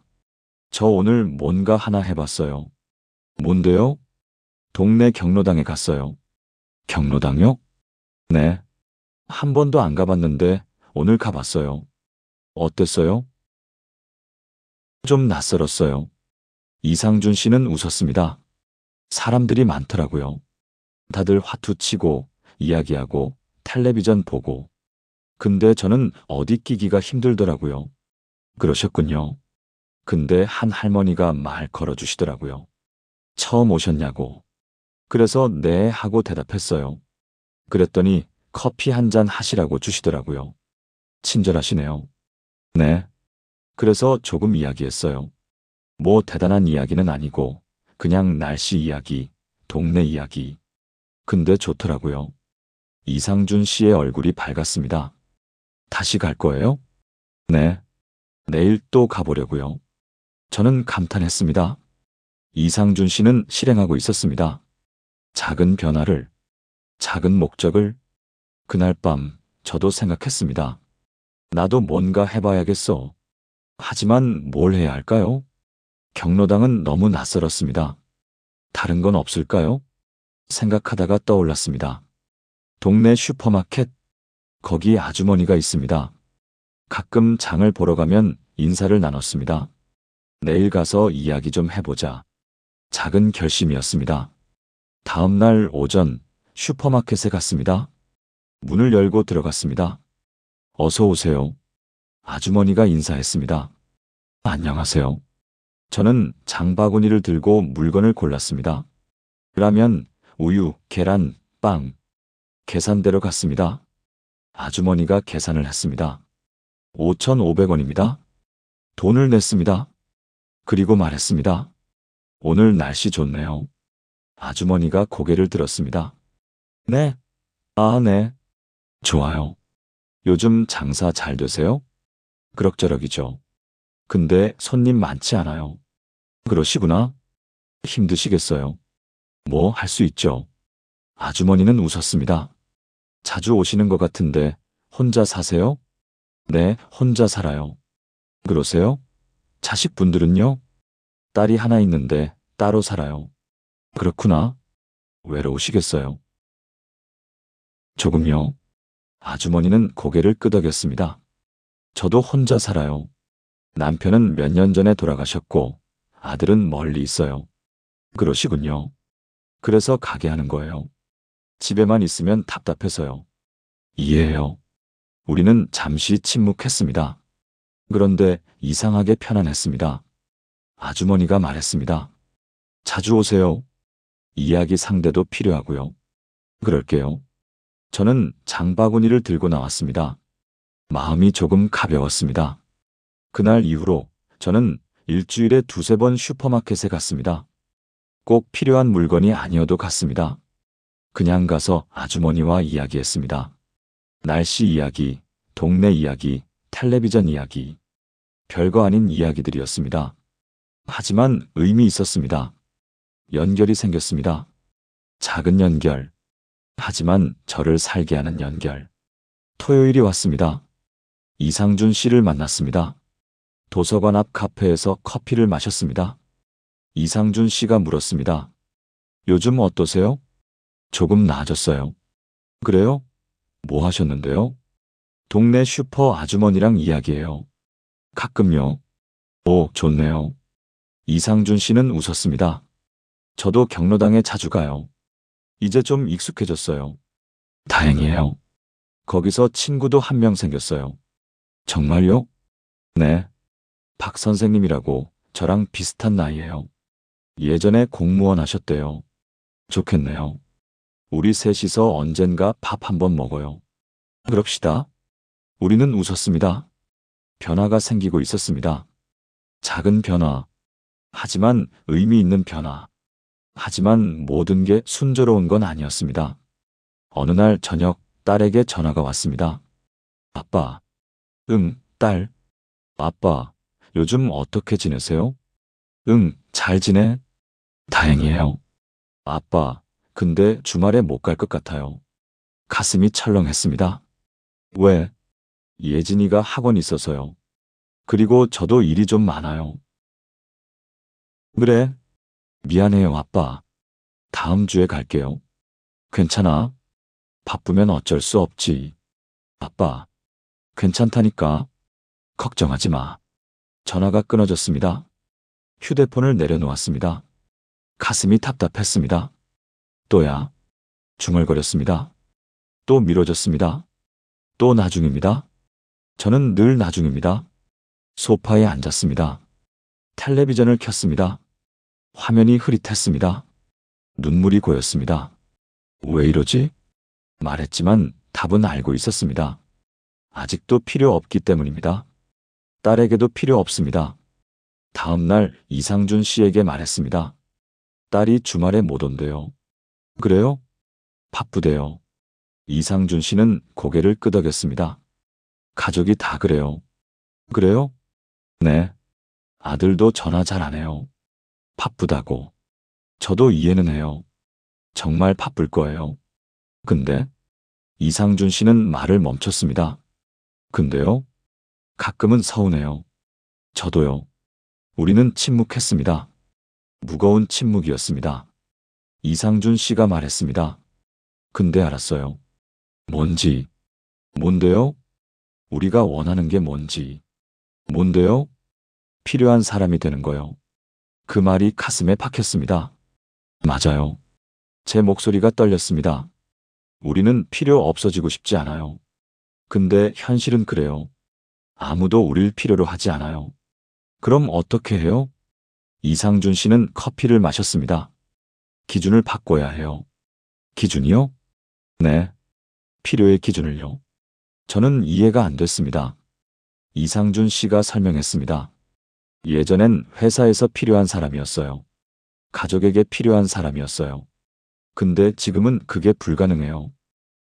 저 오늘 뭔가 하나 해봤어요. 뭔데요? 동네 경로당에 갔어요. 경로당요? 네. 한 번도 안 가봤는데 오늘 가봤어요. 어땠어요? 좀 낯설었어요. 이상준 씨는 웃었습니다. 사람들이 많더라고요. 다들 화투 치고, 이야기하고, 텔레비전 보고. 근데 저는 어디 끼기가 힘들더라고요. 그러셨군요. 근데 한 할머니가 말 걸어주시더라고요. 처음 오셨냐고. 그래서 네 하고 대답했어요. 그랬더니 커피 한 잔 하시라고 주시더라고요. 친절하시네요. 네. 그래서 조금 이야기했어요. 뭐 대단한 이야기는 아니고 그냥 날씨 이야기, 동네 이야기. 근데 좋더라고요. 이상준 씨의 얼굴이 밝았습니다. 다시 갈 거예요? 네. 내일 또 가보려고요. 저는 감탄했습니다. 이상준 씨는 실행하고 있었습니다. 작은 변화를, 작은 목적을. 그날 밤 저도 생각했습니다. 나도 뭔가 해봐야겠어. 하지만 뭘 해야 할까요? 경로당은 너무 낯설었습니다. 다른 건 없을까요? 생각하다가 떠올랐습니다. 동네 슈퍼마켓, 거기 아주머니가 있습니다. 가끔 장을 보러 가면 인사를 나눴습니다. 내일 가서 이야기 좀 해보자. 작은 결심이었습니다. 다음 날 오전 슈퍼마켓에 갔습니다. 문을 열고 들어갔습니다. 어서 오세요. 아주머니가 인사했습니다. 안녕하세요. 저는 장바구니를 들고 물건을 골랐습니다. 라면, 우유, 계란, 빵. 계산대로 갔습니다. 아주머니가 계산을 했습니다. 5,500원입니다. 돈을 냈습니다. 그리고 말했습니다. 오늘 날씨 좋네요. 아주머니가 고개를 들었습니다. 네. 아, 네. 좋아요. 요즘 장사 잘 되세요? 그럭저럭이죠. 근데 손님 많지 않아요. 그러시구나. 힘드시겠어요. 뭐 할 수 있죠. 아주머니는 웃었습니다. 자주 오시는 것 같은데 혼자 사세요? 네, 혼자 살아요. 그러세요? 자식분들은요? 딸이 하나 있는데 따로 살아요. 그렇구나. 외로우시겠어요. 조금요. 아주머니는 고개를 끄덕였습니다. 저도 혼자 살아요. 남편은 몇 년 전에 돌아가셨고 아들은 멀리 있어요. 그러시군요. 그래서 가게 하는 거예요. 집에만 있으면 답답해서요. 이해해요. 우리는 잠시 침묵했습니다. 그런데 이상하게 편안했습니다. 아주머니가 말했습니다. 자주 오세요. 이야기 상대도 필요하고요. 그럴게요. 저는 장바구니를 들고 나왔습니다. 마음이 조금 가벼웠습니다. 그날 이후로 저는 일주일에 두세 번 슈퍼마켓에 갔습니다. 꼭 필요한 물건이 아니어도 갔습니다. 그냥 가서 아주머니와 이야기했습니다. 날씨 이야기, 동네 이야기, 텔레비전 이야기. 별거 아닌 이야기들이었습니다. 하지만 의미 있었습니다. 연결이 생겼습니다. 작은 연결. 하지만 저를 살게 하는 연결. 토요일이 왔습니다. 이상준 씨를 만났습니다. 도서관 앞 카페에서 커피를 마셨습니다. 이상준 씨가 물었습니다. 요즘 어떠세요? 조금 나아졌어요. 그래요? 뭐 하셨는데요? 동네 슈퍼 아주머니랑 이야기해요. 가끔요. 오, 좋네요. 이상준 씨는 웃었습니다. 저도 경로당에 자주 가요. 이제 좀 익숙해졌어요. 다행이에요. 거기서 친구도 한 명 생겼어요. 정말요? 네. 박 선생님이라고 저랑 비슷한 나이예요. 예전에 공무원 하셨대요. 좋겠네요. 우리 셋이서 언젠가 밥 한번 먹어요. 그럽시다. 우리는 웃었습니다. 변화가 생기고 있었습니다. 작은 변화. 하지만 의미 있는 변화. 하지만 모든 게 순조로운 건 아니었습니다. 어느 날 저녁 딸에게 전화가 왔습니다. 아빠. 응, 딸. 아빠, 요즘 어떻게 지내세요? 응, 잘 지내? 다행이에요. 아빠, 근데 주말에 못 갈 것 같아요. 가슴이 철렁했습니다. 왜? 예진이가 학원 있어서요. 그리고 저도 일이 좀 많아요. 그래? 미안해요, 아빠. 다음 주에 갈게요. 괜찮아? 바쁘면 어쩔 수 없지. 아빠, 괜찮다니까. 걱정하지 마. 전화가 끊어졌습니다. 휴대폰을 내려놓았습니다. 가슴이 답답했습니다. 또야. 중얼거렸습니다. 또 미뤄졌습니다. 또 나중입니다. 저는 늘 나중입니다. 소파에 앉았습니다. 텔레비전을 켰습니다. 화면이 흐릿했습니다. 눈물이 고였습니다. 왜 이러지? 말했지만 답은 알고 있었습니다. 아직도 필요 없기 때문입니다. 딸에게도 필요 없습니다. 다음 날 이상준 씨에게 말했습니다. 딸이 주말에 못 온대요. 그래요? 바쁘대요. 이상준 씨는 고개를 끄덕였습니다. 가족이 다 그래요. 그래요? 네. 아들도 전화 잘 안 해요. 바쁘다고. 저도 이해는 해요. 정말 바쁠 거예요. 근데 이상준 씨는 말을 멈췄습니다. 근데요? 가끔은 서운해요. 저도요. 우리는 침묵했습니다. 무거운 침묵이었습니다. 이상준 씨가 말했습니다. 근데 알았어요. 뭔지. 뭔데요? 우리가 원하는 게 뭔지. 뭔데요? 필요한 사람이 되는 거요. 그 말이 가슴에 박혔습니다. 맞아요. 제 목소리가 떨렸습니다. 우리는 필요 없어지고 싶지 않아요. 근데 현실은 그래요. 아무도 우릴 필요로 하지 않아요. 그럼 어떻게 해요? 이상준 씨는 커피를 마셨습니다. 기준을 바꿔야 해요. 기준이요? 네. 필요의 기준을요. 저는 이해가 안 됐습니다. 이상준 씨가 설명했습니다. 예전엔 회사에서 필요한 사람이었어요. 가족에게 필요한 사람이었어요. 근데 지금은 그게 불가능해요.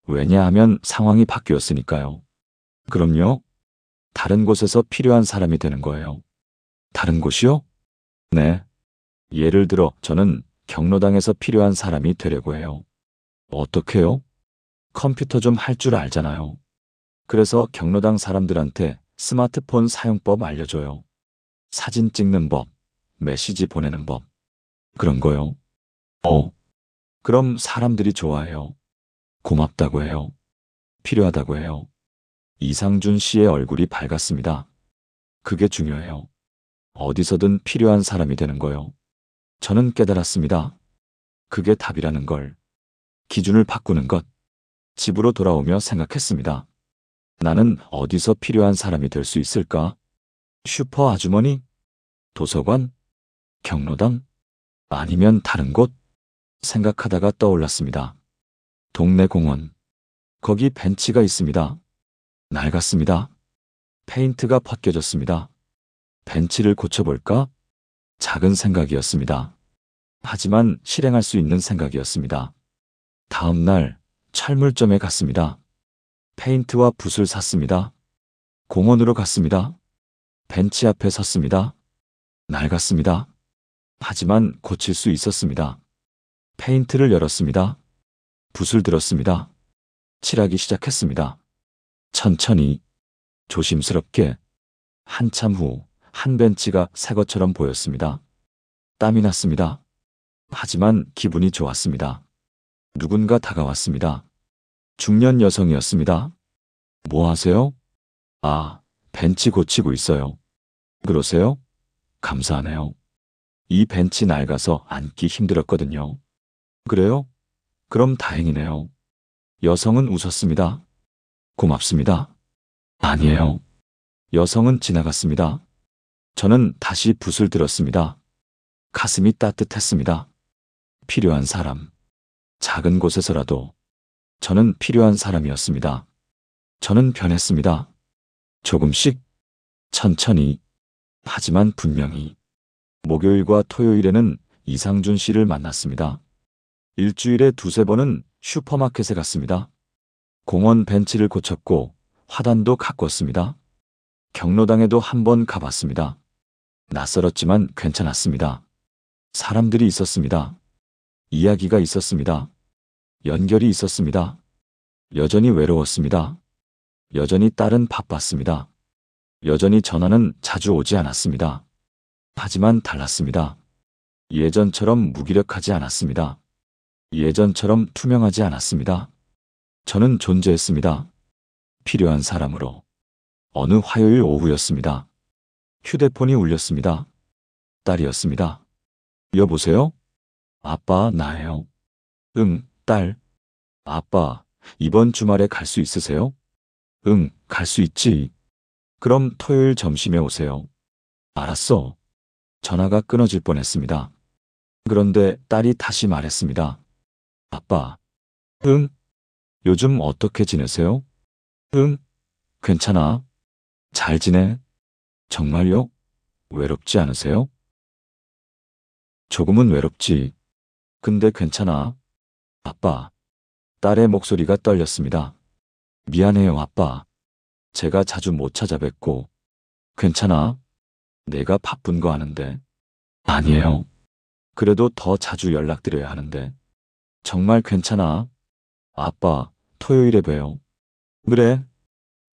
왜냐하면 상황이 바뀌었으니까요. 그럼요. 다른 곳에서 필요한 사람이 되는 거예요. 다른 곳이요? 네. 예를 들어 저는 경로당에서 필요한 사람이 되려고 해요. 어떡해요? 컴퓨터 좀 할 줄 알잖아요. 그래서 경로당 사람들한테 스마트폰 사용법 알려줘요. 사진 찍는 법, 메시지 보내는 법. 그런 거요. 그럼 사람들이 좋아해요. 고맙다고 해요. 필요하다고 해요. 이상준 씨의 얼굴이 밝았습니다. 그게 중요해요. 어디서든 필요한 사람이 되는 거요. 저는 깨달았습니다. 그게 답이라는 걸. 기준을 바꾸는 것. 집으로 돌아오며 생각했습니다. 나는 어디서 필요한 사람이 될 수 있을까? 슈퍼 아주머니? 도서관? 경로당? 아니면 다른 곳? 생각하다가 떠올랐습니다. 동네 공원. 거기 벤치가 있습니다. 낡았습니다. 페인트가 벗겨졌습니다. 벤치를 고쳐볼까? 작은 생각이었습니다. 하지만 실행할 수 있는 생각이었습니다. 다음 날 철물점에 갔습니다. 페인트와 붓을 샀습니다. 공원으로 갔습니다. 벤치 앞에 섰습니다. 낡았습니다. 하지만 고칠 수 있었습니다. 페인트를 열었습니다. 붓을 들었습니다. 칠하기 시작했습니다. 천천히, 조심스럽게. 한참 후 한 벤치가 새 것처럼 보였습니다. 땀이 났습니다. 하지만 기분이 좋았습니다. 누군가 다가왔습니다. 중년 여성이었습니다. 뭐 하세요? 아, 벤치 고치고 있어요. 그러세요? 감사하네요. 이 벤치 낡아서 앉기 힘들었거든요. 그래요? 그럼 다행이네요. 여성은 웃었습니다. 고맙습니다. 아니에요. 여성은 지나갔습니다. 저는 다시 붓을 들었습니다. 가슴이 따뜻했습니다. 필요한 사람. 작은 곳에서라도 저는 필요한 사람이었습니다. 저는 변했습니다. 조금씩, 천천히, 하지만 분명히. 목요일과 토요일에는 이상준 씨를 만났습니다. 일주일에 두세 번은 슈퍼마켓에 갔습니다. 공원 벤치를 고쳤고 화단도 가꿨습니다. 경로당에도 한 번 가봤습니다. 낯설었지만 괜찮았습니다. 사람들이 있었습니다. 이야기가 있었습니다. 연결이 있었습니다. 여전히 외로웠습니다. 여전히 딸은 바빴습니다. 여전히 전화는 자주 오지 않았습니다. 하지만 달랐습니다. 예전처럼 무기력하지 않았습니다. 예전처럼 투명하지 않았습니다. 저는 존재했습니다. 필요한 사람으로. 어느 화요일 오후였습니다. 휴대폰이 울렸습니다. 딸이었습니다. 여보세요? 아빠, 나예요. 응, 딸. 아빠, 이번 주말에 갈 수 있으세요? 응, 갈 수 있지. 그럼 토요일 점심에 오세요. 알았어. 전화가 끊어질 뻔했습니다. 그런데 딸이 다시 말했습니다. 아빠. 응? 요즘 어떻게 지내세요? 응? 괜찮아. 잘 지내? 정말요? 외롭지 않으세요? 조금은 외롭지. 근데 괜찮아. 아빠. 딸의 목소리가 떨렸습니다. 미안해요, 아빠. 제가 자주 못 찾아뵙고. 괜찮아. 내가 바쁜 거 아는데. 아니에요. 그래도 더 자주 연락드려야 하는데. 정말 괜찮아. 아빠, 토요일에 봬요. 그래.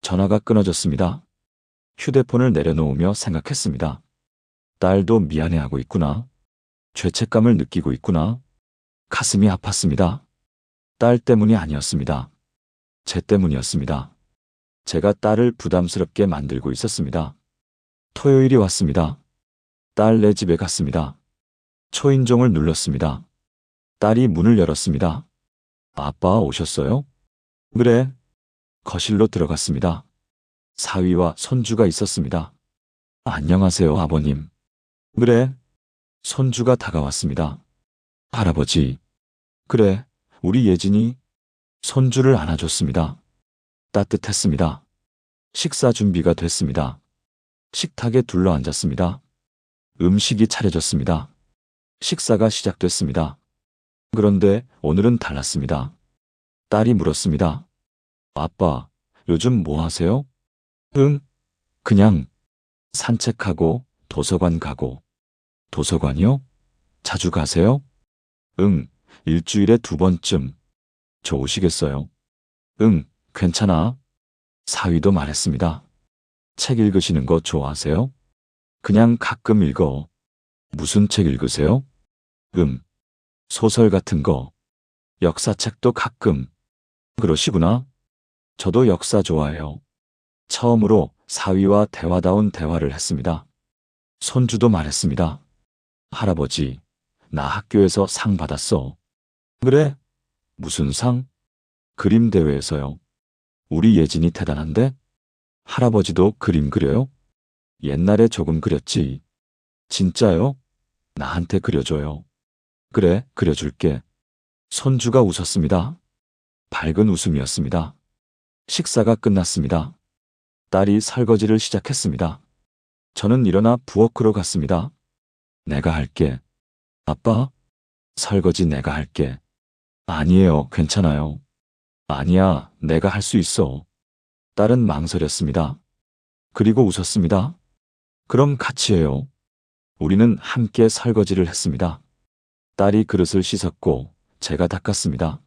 전화가 끊어졌습니다. 휴대폰을 내려놓으며 생각했습니다. 딸도 미안해하고 있구나. 죄책감을 느끼고 있구나. 가슴이 아팠습니다. 딸 때문이 아니었습니다. 제 때문이었습니다. 제가 딸을 부담스럽게 만들고 있었습니다. 토요일이 왔습니다. 딸 내 집에 갔습니다. 초인종을 눌렀습니다. 딸이 문을 열었습니다. 아빠 오셨어요? 그래. 거실로 들어갔습니다. 사위와 손주가 있었습니다. 안녕하세요, 아버님. 그래. 손주가 다가왔습니다. 할아버지. 그래, 우리 예진이. 손주를 안아줬습니다. 따뜻했습니다. 식사 준비가 됐습니다. 식탁에 둘러앉았습니다. 음식이 차려졌습니다. 식사가 시작됐습니다. 그런데 오늘은 달랐습니다. 딸이 물었습니다. 아빠, 요즘 뭐 하세요? 응, 그냥 산책하고 도서관 가고. 도서관이요? 자주 가세요? 응, 일주일에 2번쯤. 좋으시겠어요? 응, 괜찮아. 사위도 말했습니다. 책 읽으시는 거 좋아하세요? 그냥 가끔 읽어. 무슨 책 읽으세요? 소설 같은 거. 역사책도 가끔. 그러시구나. 저도 역사 좋아해요. 처음으로 사위와 대화다운 대화를 했습니다. 손주도 말했습니다. 할아버지, 나 학교에서 상 받았어. 그래? 무슨 상? 그림 대회에서요. 우리 예진이 대단한데? 할아버지도 그림 그려요? 옛날에 조금 그렸지. 진짜요? 나한테 그려줘요. 그래, 그려줄게. 손주가 웃었습니다. 밝은 웃음이었습니다. 식사가 끝났습니다. 딸이 설거지를 시작했습니다. 저는 일어나 부엌으로 갔습니다. 내가 할게. 아빠, 설거지 내가 할게. 아니에요, 괜찮아요. 아니야, 내가 할 수 있어. 딸은 망설였습니다. 그리고 웃었습니다. 그럼 같이 해요. 우리는 함께 설거지를 했습니다. 딸이 그릇을 씻었고 제가 닦았습니다.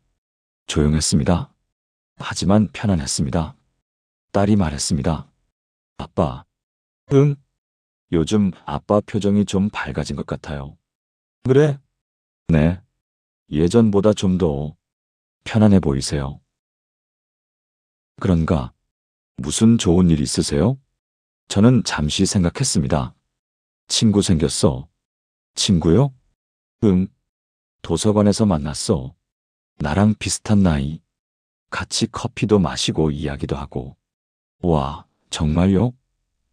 조용했습니다. 하지만 편안했습니다. 딸이 말했습니다. 아빠. 응? 요즘 아빠 표정이 좀 밝아진 것 같아요. 그래? 네. 예전보다 좀 더 편안해 보이세요. 그런가? 무슨 좋은 일 있으세요? 저는 잠시 생각했습니다. 친구 생겼어. 친구요? 응. 도서관에서 만났어. 나랑 비슷한 나이. 같이 커피도 마시고 이야기도 하고. 와, 정말요?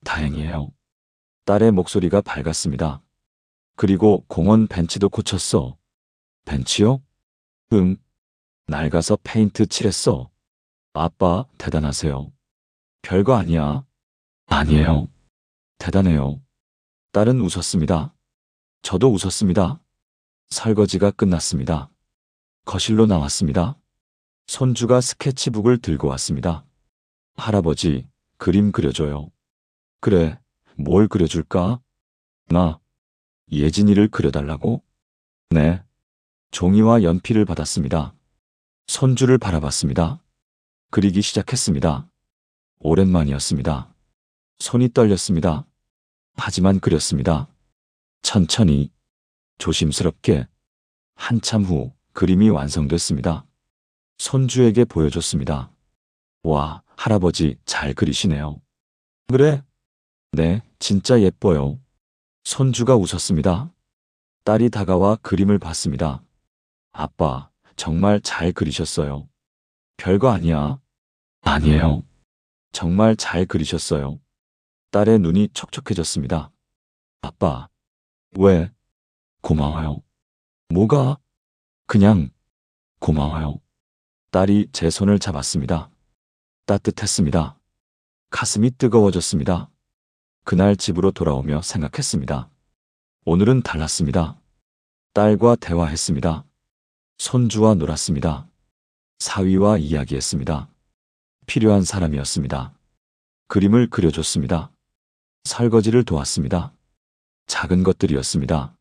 다행이에요. 딸의 목소리가 밝았습니다. 그리고 공원 벤치도 고쳤어. 벤치요? 응. 낡아서 페인트 칠했어. 아빠, 대단하세요. 별거 아니야. 아니에요. 대단해요. 딸은 웃었습니다. 저도 웃었습니다. 설거지가 끝났습니다. 거실로 나왔습니다. 손주가 스케치북을 들고 왔습니다. 할아버지, 그림 그려줘요. 그래, 뭘 그려줄까? 나, 예진이를 그려달라고? 네. 종이와 연필을 받았습니다. 손주를 바라봤습니다. 그리기 시작했습니다. 오랜만이었습니다. 손이 떨렸습니다. 하지만 그렸습니다. 천천히, 조심스럽게, 한참 후 그림이 완성됐습니다. 손주에게 보여줬습니다. 와, 할아버지 잘 그리시네요. 그래? 네, 진짜 예뻐요. 손주가 웃었습니다. 딸이 다가와 그림을 봤습니다. 아빠, 정말 잘 그리셨어요. 별거 아니야. 아니에요. 정말 잘 그리셨어요. 딸의 눈이 촉촉해졌습니다. 아빠, 왜? 고마워요. 뭐가? 그냥, 고마워요. 딸이 제 손을 잡았습니다. 따뜻했습니다. 가슴이 뜨거워졌습니다. 그날 집으로 돌아오며 생각했습니다. 오늘은 달랐습니다. 딸과 대화했습니다. 손주와 놀았습니다. 사위와 이야기했습니다. 필요한 사람이었습니다. 그림을 그려줬습니다. 설거지를 도왔습니다. 작은 것들이었습니다.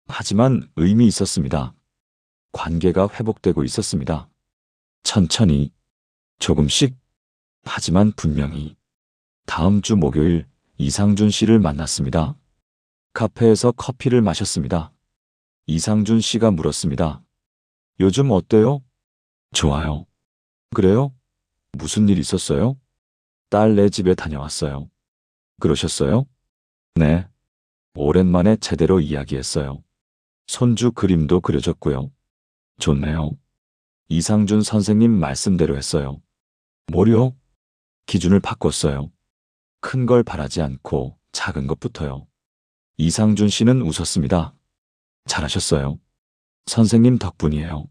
하지만 의미 있었습니다. 관계가 회복되고 있었습니다. 천천히, 조금씩, 하지만 분명히. 다음 주 목요일 이상준 씨를 만났습니다. 카페에서 커피를 마셨습니다. 이상준 씨가 물었습니다. 요즘 어때요? 좋아요. 그래요? 무슨 일 있었어요? 딸네 집에 다녀왔어요. 그러셨어요? 네. 오랜만에 제대로 이야기했어요. 손주 그림도 그려줬고요. 좋네요. 이상준 선생님 말씀대로 했어요. 뭐요? 기준을 바꿨어요. 큰 걸 바라지 않고 작은 것부터요. 이상준 씨는 웃었습니다. 잘하셨어요. 선생님 덕분이에요.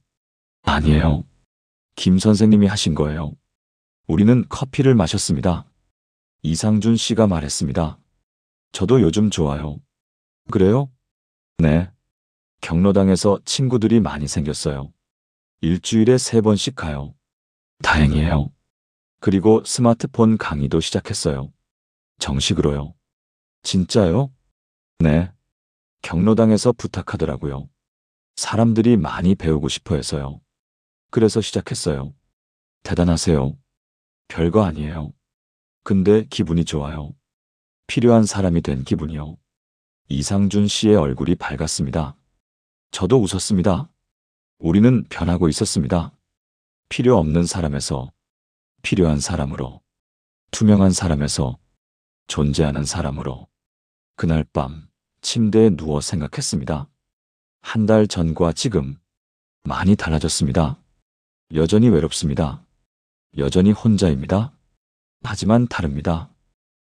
아니에요. 김 선생님이 하신 거예요. 우리는 커피를 마셨습니다. 이상준 씨가 말했습니다. 저도 요즘 좋아요. 그래요? 네. 경로당에서 친구들이 많이 생겼어요. 일주일에 3번씩 가요. 다행이에요. 그리고 스마트폰 강의도 시작했어요. 정식으로요. 진짜요? 네. 경로당에서 부탁하더라고요. 사람들이 많이 배우고 싶어 해서요. 그래서 시작했어요. 대단하세요. 별거 아니에요. 근데 기분이 좋아요. 필요한 사람이 된 기분이요. 이상준 씨의 얼굴이 밝았습니다. 저도 웃었습니다. 우리는 변하고 있었습니다. 필요 없는 사람에서 필요한 사람으로, 투명한 사람에서 존재하는 사람으로. 그날 밤 침대에 누워 생각했습니다. 한 달 전과 지금 많이 달라졌습니다. 여전히 외롭습니다. 여전히 혼자입니다. 하지만 다릅니다.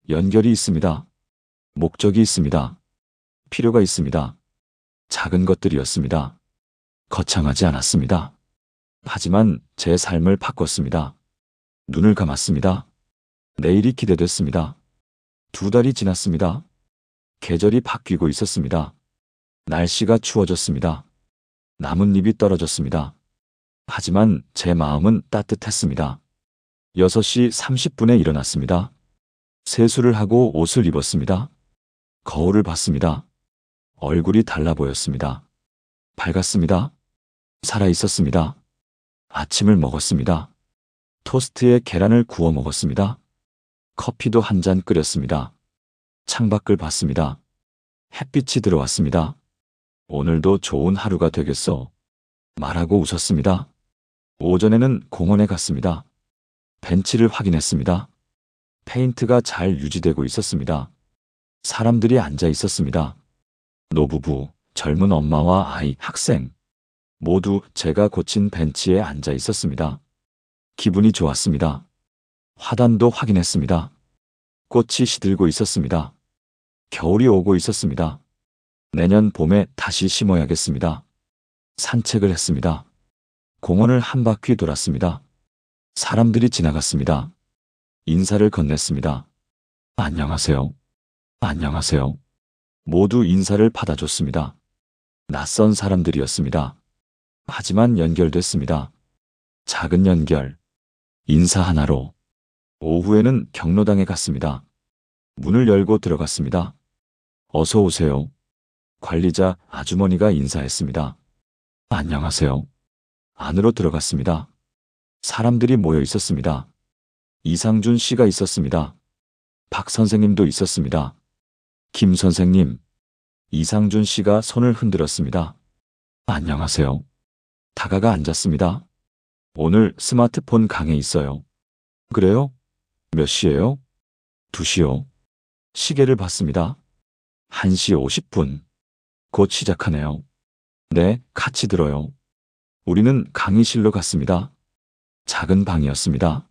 연결이 있습니다. 목적이 있습니다. 필요가 있습니다. 작은 것들이었습니다. 거창하지 않았습니다. 하지만 제 삶을 바꿨습니다. 눈을 감았습니다. 내일이 기대됐습니다. 2달이 지났습니다. 계절이 바뀌고 있었습니다. 날씨가 추워졌습니다. 나뭇잎이 떨어졌습니다. 하지만 제 마음은 따뜻했습니다. 6시 30분에 일어났습니다. 세수를 하고 옷을 입었습니다. 거울을 봤습니다. 얼굴이 달라 보였습니다. 밝았습니다. 살아 있었습니다. 아침을 먹었습니다. 토스트에 계란을 구워 먹었습니다. 커피도 한 잔 끓였습니다. 창밖을 봤습니다. 햇빛이 들어왔습니다. 오늘도 좋은 하루가 되겠어. 말하고 웃었습니다. 오전에는 공원에 갔습니다. 벤치를 확인했습니다. 페인트가 잘 유지되고 있었습니다. 사람들이 앉아 있었습니다. 노부부, 젊은 엄마와 아이, 학생. 모두 제가 고친 벤치에 앉아 있었습니다. 기분이 좋았습니다. 화단도 확인했습니다. 꽃이 시들고 있었습니다. 겨울이 오고 있었습니다. 내년 봄에 다시 심어야겠습니다. 산책을 했습니다. 공원을 한 바퀴 돌았습니다. 사람들이 지나갔습니다. 인사를 건넸습니다. 안녕하세요. 안녕하세요. 모두 인사를 받아줬습니다. 낯선 사람들이었습니다. 하지만 연결됐습니다. 작은 연결. 인사 하나로. 오후에는 경로당에 갔습니다. 문을 열고 들어갔습니다. 어서 오세요. 관리자 아주머니가 인사했습니다. 안녕하세요. 안으로 들어갔습니다. 사람들이 모여 있었습니다. 이상준 씨가 있었습니다. 박 선생님도 있었습니다. 김 선생님, 이상준 씨가 손을 흔들었습니다. 안녕하세요. 다가가 앉았습니다. 오늘 스마트폰 강의 있어요. 그래요? 몇 시예요? 2시요. 시계를 봤습니다. 1시 50분. 곧 시작하네요. 네, 같이 들어요. 우리는 강의실로 갔습니다. 작은 방이었습니다.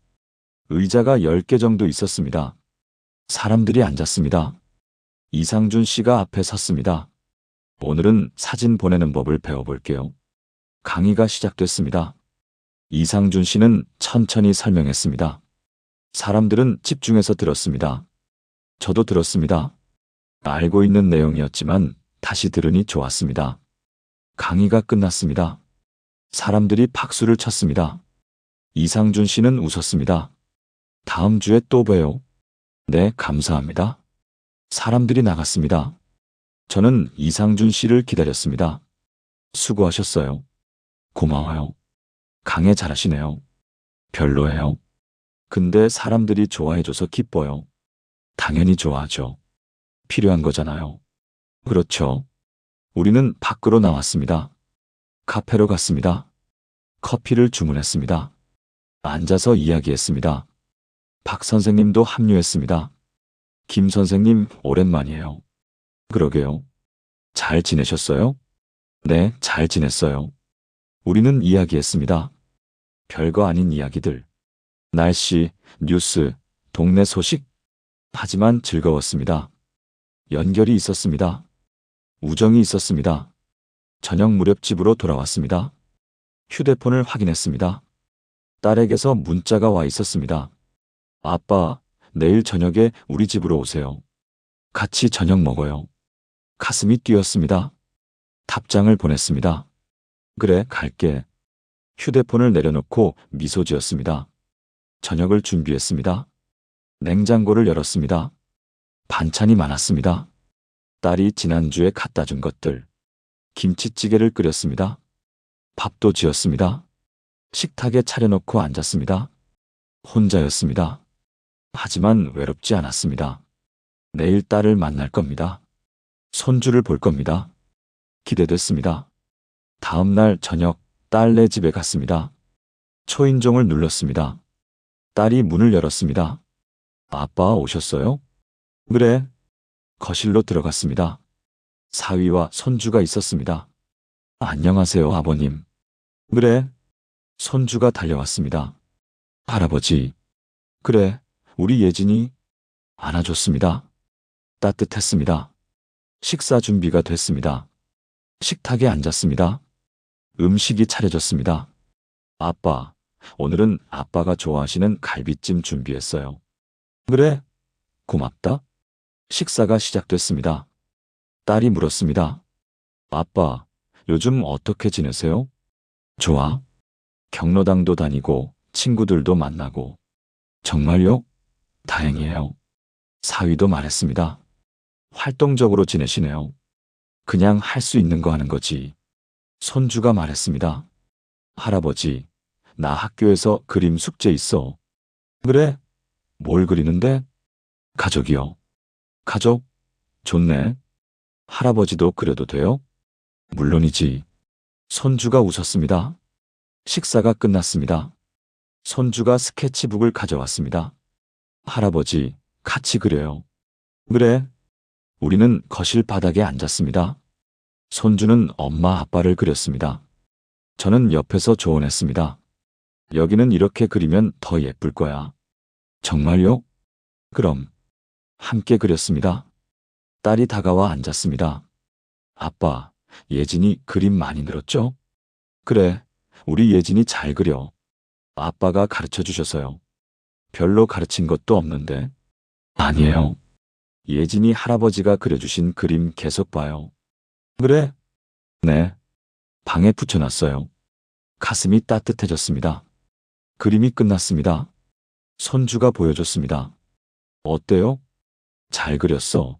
의자가 10개 정도 있었습니다. 사람들이 앉았습니다. 이상준 씨가 앞에 섰습니다. 오늘은 사진 보내는 법을 배워볼게요. 강의가 시작됐습니다. 이상준 씨는 천천히 설명했습니다. 사람들은 집중해서 들었습니다. 저도 들었습니다. 알고 있는 내용이었지만 다시 들으니 좋았습니다. 강의가 끝났습니다. 사람들이 박수를 쳤습니다. 이상준 씨는 웃었습니다. 다음 주에 또 봬요. 네, 감사합니다. 사람들이 나갔습니다. 저는 이상준 씨를 기다렸습니다. 수고하셨어요. 고마워요. 강의 잘하시네요. 별로예요. 근데 사람들이 좋아해줘서 기뻐요. 당연히 좋아하죠. 필요한 거잖아요. 그렇죠. 우리는 밖으로 나왔습니다. 카페로 갔습니다. 커피를 주문했습니다. 앉아서 이야기했습니다. 박 선생님도 합류했습니다. 김 선생님, 오랜만이에요. 그러게요. 잘 지내셨어요? 네, 잘 지냈어요. 우리는 이야기했습니다. 별거 아닌 이야기들. 날씨, 뉴스, 동네 소식. 하지만 즐거웠습니다. 연결이 있었습니다. 우정이 있었습니다. 저녁 무렵 집으로 돌아왔습니다. 휴대폰을 확인했습니다. 딸에게서 문자가 와 있었습니다. 아빠, 내일 저녁에 우리 집으로 오세요. 같이 저녁 먹어요. 가슴이 뛰었습니다. 답장을 보냈습니다. 그래, 갈게. 휴대폰을 내려놓고 미소 지었습니다. 저녁을 준비했습니다. 냉장고를 열었습니다. 반찬이 많았습니다. 딸이 지난주에 갖다 준 것들. 김치찌개를 끓였습니다. 밥도 지었습니다. 식탁에 차려놓고 앉았습니다. 혼자였습니다. 하지만 외롭지 않았습니다. 내일 딸을 만날 겁니다. 손주를 볼 겁니다. 기대됐습니다. 다음 날 저녁 딸네 집에 갔습니다. 초인종을 눌렀습니다. 딸이 문을 열었습니다. 아빠 오셨어요? 그래. 거실로 들어갔습니다. 사위와 손주가 있었습니다. 안녕하세요, 아버님. 그래. 손주가 달려왔습니다. 할아버지. 그래, 우리 예진이 안아줬습니다. 따뜻했습니다. 식사 준비가 됐습니다. 식탁에 앉았습니다. 음식이 차려졌습니다. 아빠, 오늘은 아빠가 좋아하시는 갈비찜 준비했어요. 그래, 고맙다. 식사가 시작됐습니다. 딸이 물었습니다. 아빠, 요즘 어떻게 지내세요? 좋아. 경로당도 다니고 친구들도 만나고. 정말요? 다행이에요. 사위도 말했습니다. 활동적으로 지내시네요. 그냥 할 수 있는 거 하는 거지. 손주가 말했습니다. 할아버지, 나 학교에서 그림 숙제 있어. 그래? 뭘 그리는데? 가족이요. 가족? 좋네. 할아버지도 그려도 돼요? 물론이지. 손주가 웃었습니다. 식사가 끝났습니다. 손주가 스케치북을 가져왔습니다. 할아버지, 같이 그려요. 그래. 우리는 거실 바닥에 앉았습니다. 손주는 엄마 아빠를 그렸습니다. 저는 옆에서 조언했습니다. 여기는 이렇게 그리면 더 예쁠 거야. 정말요? 그럼. 함께 그렸습니다. 딸이 다가와 앉았습니다. 아빠, 예진이 그림 많이 늘었죠? 그래, 우리 예진이 잘 그려. 아빠가 가르쳐 주셔서요. 별로 가르친 것도 없는데. 아니에요. 예진이 할아버지가 그려주신 그림 계속 봐요. 그래? 네. 방에 붙여놨어요. 가슴이 따뜻해졌습니다. 그림이 끝났습니다. 손주가 보여줬습니다. 어때요? 잘 그렸어.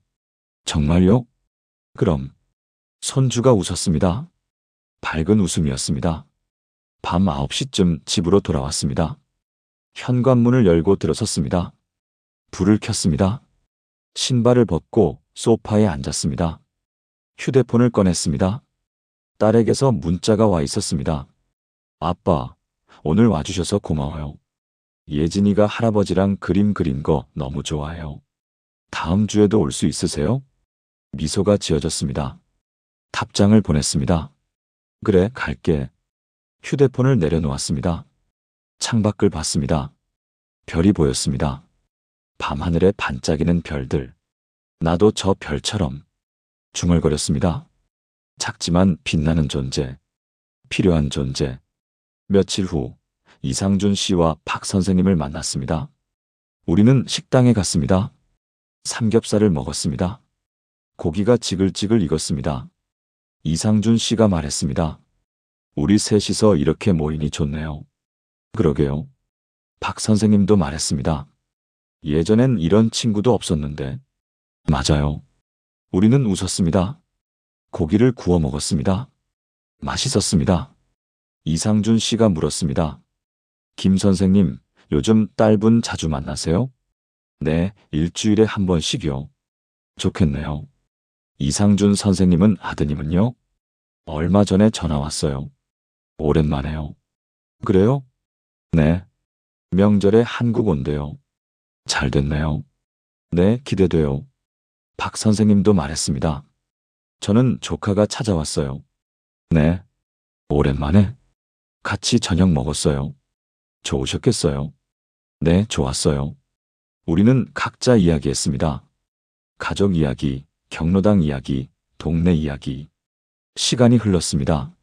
정말요? 그럼. 손주가 웃었습니다. 밝은 웃음이었습니다. 밤 9시쯤 집으로 돌아왔습니다. 현관문을 열고 들어섰습니다. 불을 켰습니다. 신발을 벗고 소파에 앉았습니다. 휴대폰을 꺼냈습니다. 딸에게서 문자가 와 있었습니다. 아빠, 오늘 와주셔서 고마워요. 예진이가 할아버지랑 그림 그린 거 너무 좋아해요. 다음 주에도 올 수 있으세요? 미소가 지어졌습니다. 답장을 보냈습니다. 그래, 갈게. 휴대폰을 내려놓았습니다. 창밖을 봤습니다. 별이 보였습니다. 밤하늘에 반짝이는 별들. 나도 저 별처럼. 중얼거렸습니다. 작지만 빛나는 존재. 필요한 존재. 며칠 후 이상준 씨와 박 선생님을 만났습니다. 우리는 식당에 갔습니다. 삼겹살을 먹었습니다. 고기가 지글지글 익었습니다. 이상준 씨가 말했습니다. 우리 셋이서 이렇게 모이니 좋네요. 그러게요. 박 선생님도 말했습니다. 예전엔 이런 친구도 없었는데. 맞아요. 우리는 웃었습니다. 고기를 구워 먹었습니다. 맛있었습니다. 이상준 씨가 물었습니다. 김 선생님, 요즘 딸분 자주 만나세요? 네, 일주일에 한 번씩요. 좋겠네요. 이상준 선생님은 아드님은요? 얼마 전에 전화 왔어요. 오랜만에요. 그래요? 네. 명절에 한국 온대요. 잘 됐네요. 네, 기대돼요. 박 선생님도 말했습니다. 저는 조카가 찾아왔어요. 네. 오랜만에 같이 저녁 먹었어요. 좋으셨겠어요? 네, 좋았어요. 우리는 각자 이야기했습니다. 가족 이야기, 경로당 이야기, 동네 이야기. 시간이 흘렀습니다.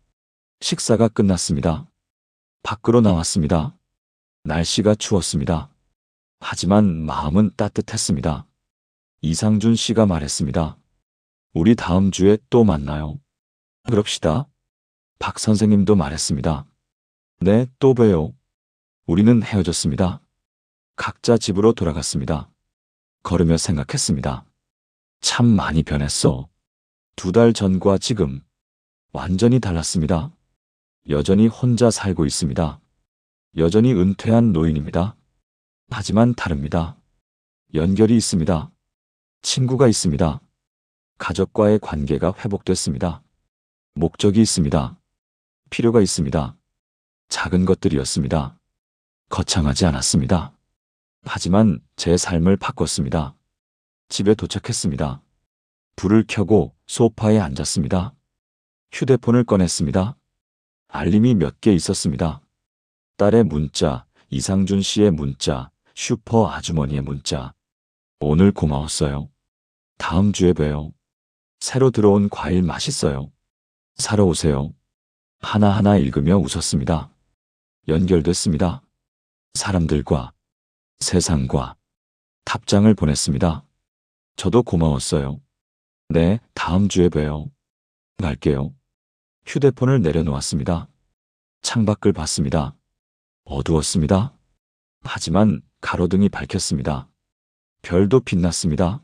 식사가 끝났습니다. 밖으로 나왔습니다. 날씨가 추웠습니다. 하지만 마음은 따뜻했습니다. 이상준 씨가 말했습니다. 우리 다음 주에 또 만나요. 그럽시다. 박 선생님도 말했습니다. 네, 또 봬요. 우리는 헤어졌습니다. 각자 집으로 돌아갔습니다. 걸으며 생각했습니다. 참 많이 변했어. 2달 전과 지금 완전히 달랐습니다. 여전히 혼자 살고 있습니다. 여전히 은퇴한 노인입니다. 하지만 다릅니다. 연결이 있습니다. 친구가 있습니다. 가족과의 관계가 회복됐습니다. 목적이 있습니다. 필요가 있습니다. 작은 것들이었습니다. 거창하지 않았습니다. 하지만 제 삶을 바꿨습니다. 집에 도착했습니다. 불을 켜고 소파에 앉았습니다. 휴대폰을 꺼냈습니다. 알림이 몇 개 있었습니다. 딸의 문자, 이상준 씨의 문자, 슈퍼 아주머니의 문자. 오늘 고마웠어요. 다음 주에 봬요. 새로 들어온 과일 맛있어요. 사러 오세요. 하나하나 읽으며 웃었습니다. 연결됐습니다. 사람들과, 세상과 답장을 보냈습니다. 저도 고마웠어요. 네, 다음 주에 봬요. 갈게요. 휴대폰을 내려놓았습니다. 창밖을 봤습니다. 어두웠습니다. 하지만 가로등이 밝혔습니다. 별도 빛났습니다.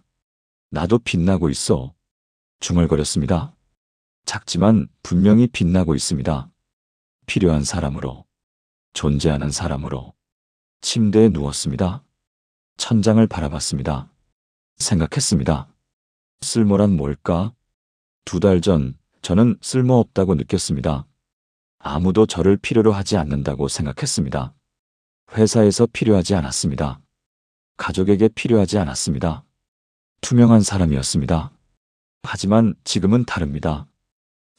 나도 빛나고 있어. 중얼거렸습니다. 작지만 분명히 빛나고 있습니다. 필요한 사람으로, 존재하는 사람으로. 침대에 누웠습니다. 천장을 바라봤습니다. 생각했습니다. 쓸모란 뭘까? 2달 전 저는 쓸모없다고 느꼈습니다. 아무도 저를 필요로 하지 않는다고 생각했습니다. 회사에서 필요하지 않았습니다. 가족에게 필요하지 않았습니다. 투명한 사람이었습니다. 하지만 지금은 다릅니다.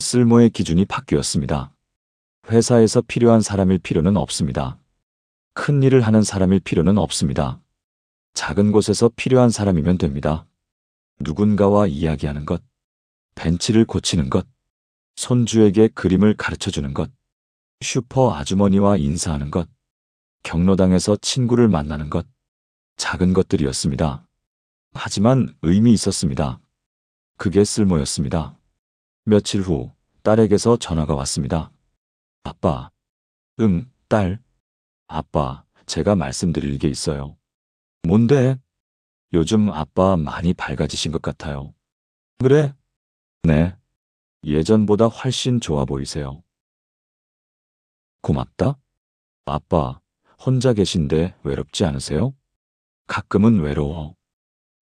쓸모의 기준이 바뀌었습니다. 회사에서 필요한 사람일 필요는 없습니다. 큰 일을 하는 사람일 필요는 없습니다. 작은 곳에서 필요한 사람이면 됩니다. 누군가와 이야기하는 것, 벤치를 고치는 것, 손주에게 그림을 가르쳐주는 것, 슈퍼 아주머니와 인사하는 것, 경로당에서 친구를 만나는 것, 작은 것들이었습니다. 하지만 의미 있었습니다. 그게 쓸모였습니다. 며칠 후 딸에게서 전화가 왔습니다. 아빠. 응, 딸. 아빠, 제가 말씀드릴 게 있어요. 뭔데? 요즘 아빠 많이 밝아지신 것 같아요. 그래? 네. 예전보다 훨씬 좋아 보이세요. 고맙다. 아빠, 혼자 계신데 외롭지 않으세요? 가끔은 외로워.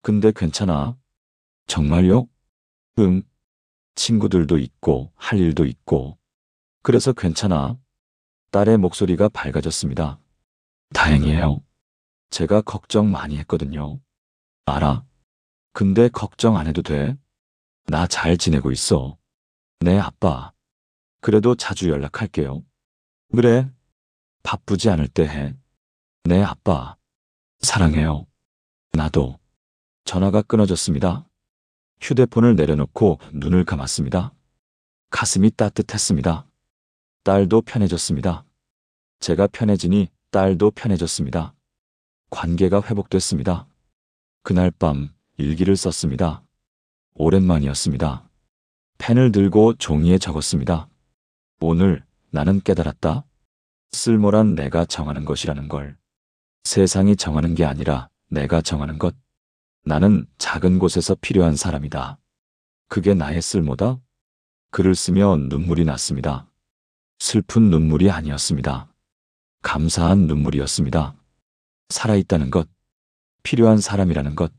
근데 괜찮아. 정말요? 응. 친구들도 있고 할 일도 있고. 그래서 괜찮아. 딸의 목소리가 밝아졌습니다. 다행이에요. 제가 걱정 많이 했거든요. 알아. 근데 걱정 안 해도 돼. 나 잘 지내고 있어. 네, 아빠. 그래도 자주 연락할게요. 그래. 바쁘지 않을 때 해. 네, 아빠. 사랑해요. 나도. 전화가 끊어졌습니다. 휴대폰을 내려놓고 눈을 감았습니다. 가슴이 따뜻했습니다. 딸도 편해졌습니다. 제가 편해지니 딸도 편해졌습니다. 관계가 회복됐습니다. 그날 밤 일기를 썼습니다. 오랜만이었습니다. 펜을 들고 종이에 적었습니다. 오늘 나는 깨달았다. 쓸모란 내가 정하는 것이라는 걸. 세상이 정하는 게 아니라 내가 정하는 것. 나는 작은 곳에서 필요한 사람이다. 그게 나의 쓸모다? 글을 쓰며 눈물이 났습니다. 슬픈 눈물이 아니었습니다. 감사한 눈물이었습니다. 살아있다는 것, 필요한 사람이라는 것,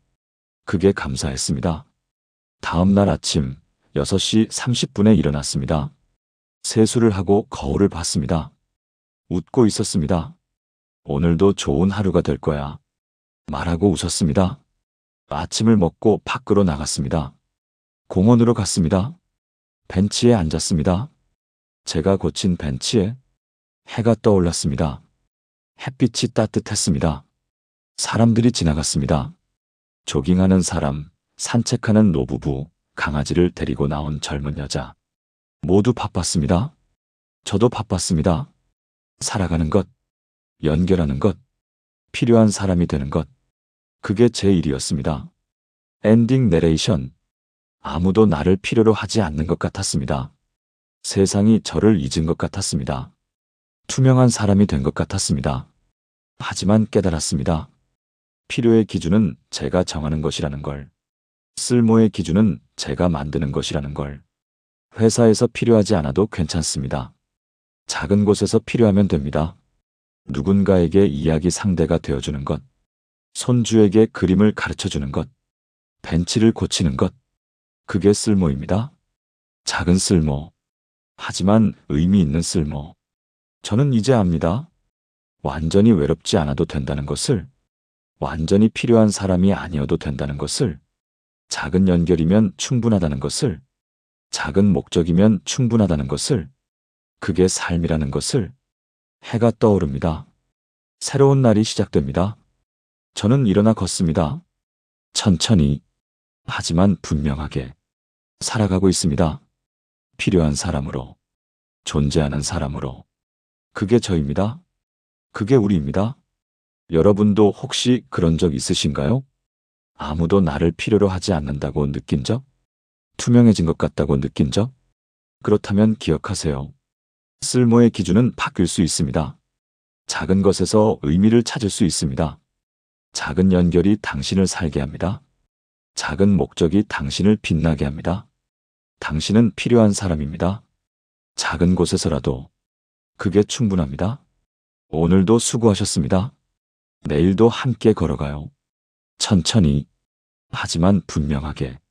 그게 감사했습니다. 다음 날 아침 6시 30분에 일어났습니다. 세수를 하고 거울을 봤습니다. 웃고 있었습니다. 오늘도 좋은 하루가 될 거야. 말하고 웃었습니다. 아침을 먹고 밖으로 나갔습니다. 공원으로 갔습니다. 벤치에 앉았습니다. 제가 고친 벤치에 해가 떠올랐습니다. 햇빛이 따뜻했습니다. 사람들이 지나갔습니다. 조깅하는 사람, 산책하는 노부부, 강아지를 데리고 나온 젊은 여자. 모두 바빴습니다. 저도 바빴습니다. 살아가는 것, 연결하는 것, 필요한 사람이 되는 것. 그게 제 일이었습니다. 엔딩 내레이션. 아무도 나를 필요로 하지 않는 것 같았습니다. 세상이 저를 잊은 것 같았습니다. 투명한 사람이 된 것 같았습니다. 하지만 깨달았습니다. 필요의 기준은 제가 정하는 것이라는 걸. 쓸모의 기준은 제가 만드는 것이라는 걸. 회사에서 필요하지 않아도 괜찮습니다. 작은 곳에서 필요하면 됩니다. 누군가에게 이야기 상대가 되어주는 것, 손주에게 그림을 가르쳐주는 것, 벤치를 고치는 것, 그게 쓸모입니다. 작은 쓸모, 하지만 의미 있는 쓸모. 저는 이제 압니다. 완전히 외롭지 않아도 된다는 것을, 완전히 필요한 사람이 아니어도 된다는 것을, 작은 연결이면 충분하다는 것을, 작은 목적이면 충분하다는 것을, 그게 삶이라는 것을. 해가 떠오릅니다. 새로운 날이 시작됩니다. 저는 일어나 걷습니다. 천천히, 하지만 분명하게 살아가고 있습니다. 필요한 사람으로, 존재하는 사람으로. 그게 저입니다. 그게 우리입니다. 여러분도 혹시 그런 적 있으신가요? 아무도 나를 필요로 하지 않는다고 느낀 적? 투명해진 것 같다고 느낀 적? 그렇다면 기억하세요. 쓸모의 기준은 바뀔 수 있습니다. 작은 것에서 의미를 찾을 수 있습니다. 작은 연결이 당신을 살게 합니다. 작은 목적이 당신을 빛나게 합니다. 당신은 필요한 사람입니다. 작은 곳에서라도 그게 충분합니다. 오늘도 수고하셨습니다. 내일도 함께 걸어가요. 천천히, 하지만 분명하게.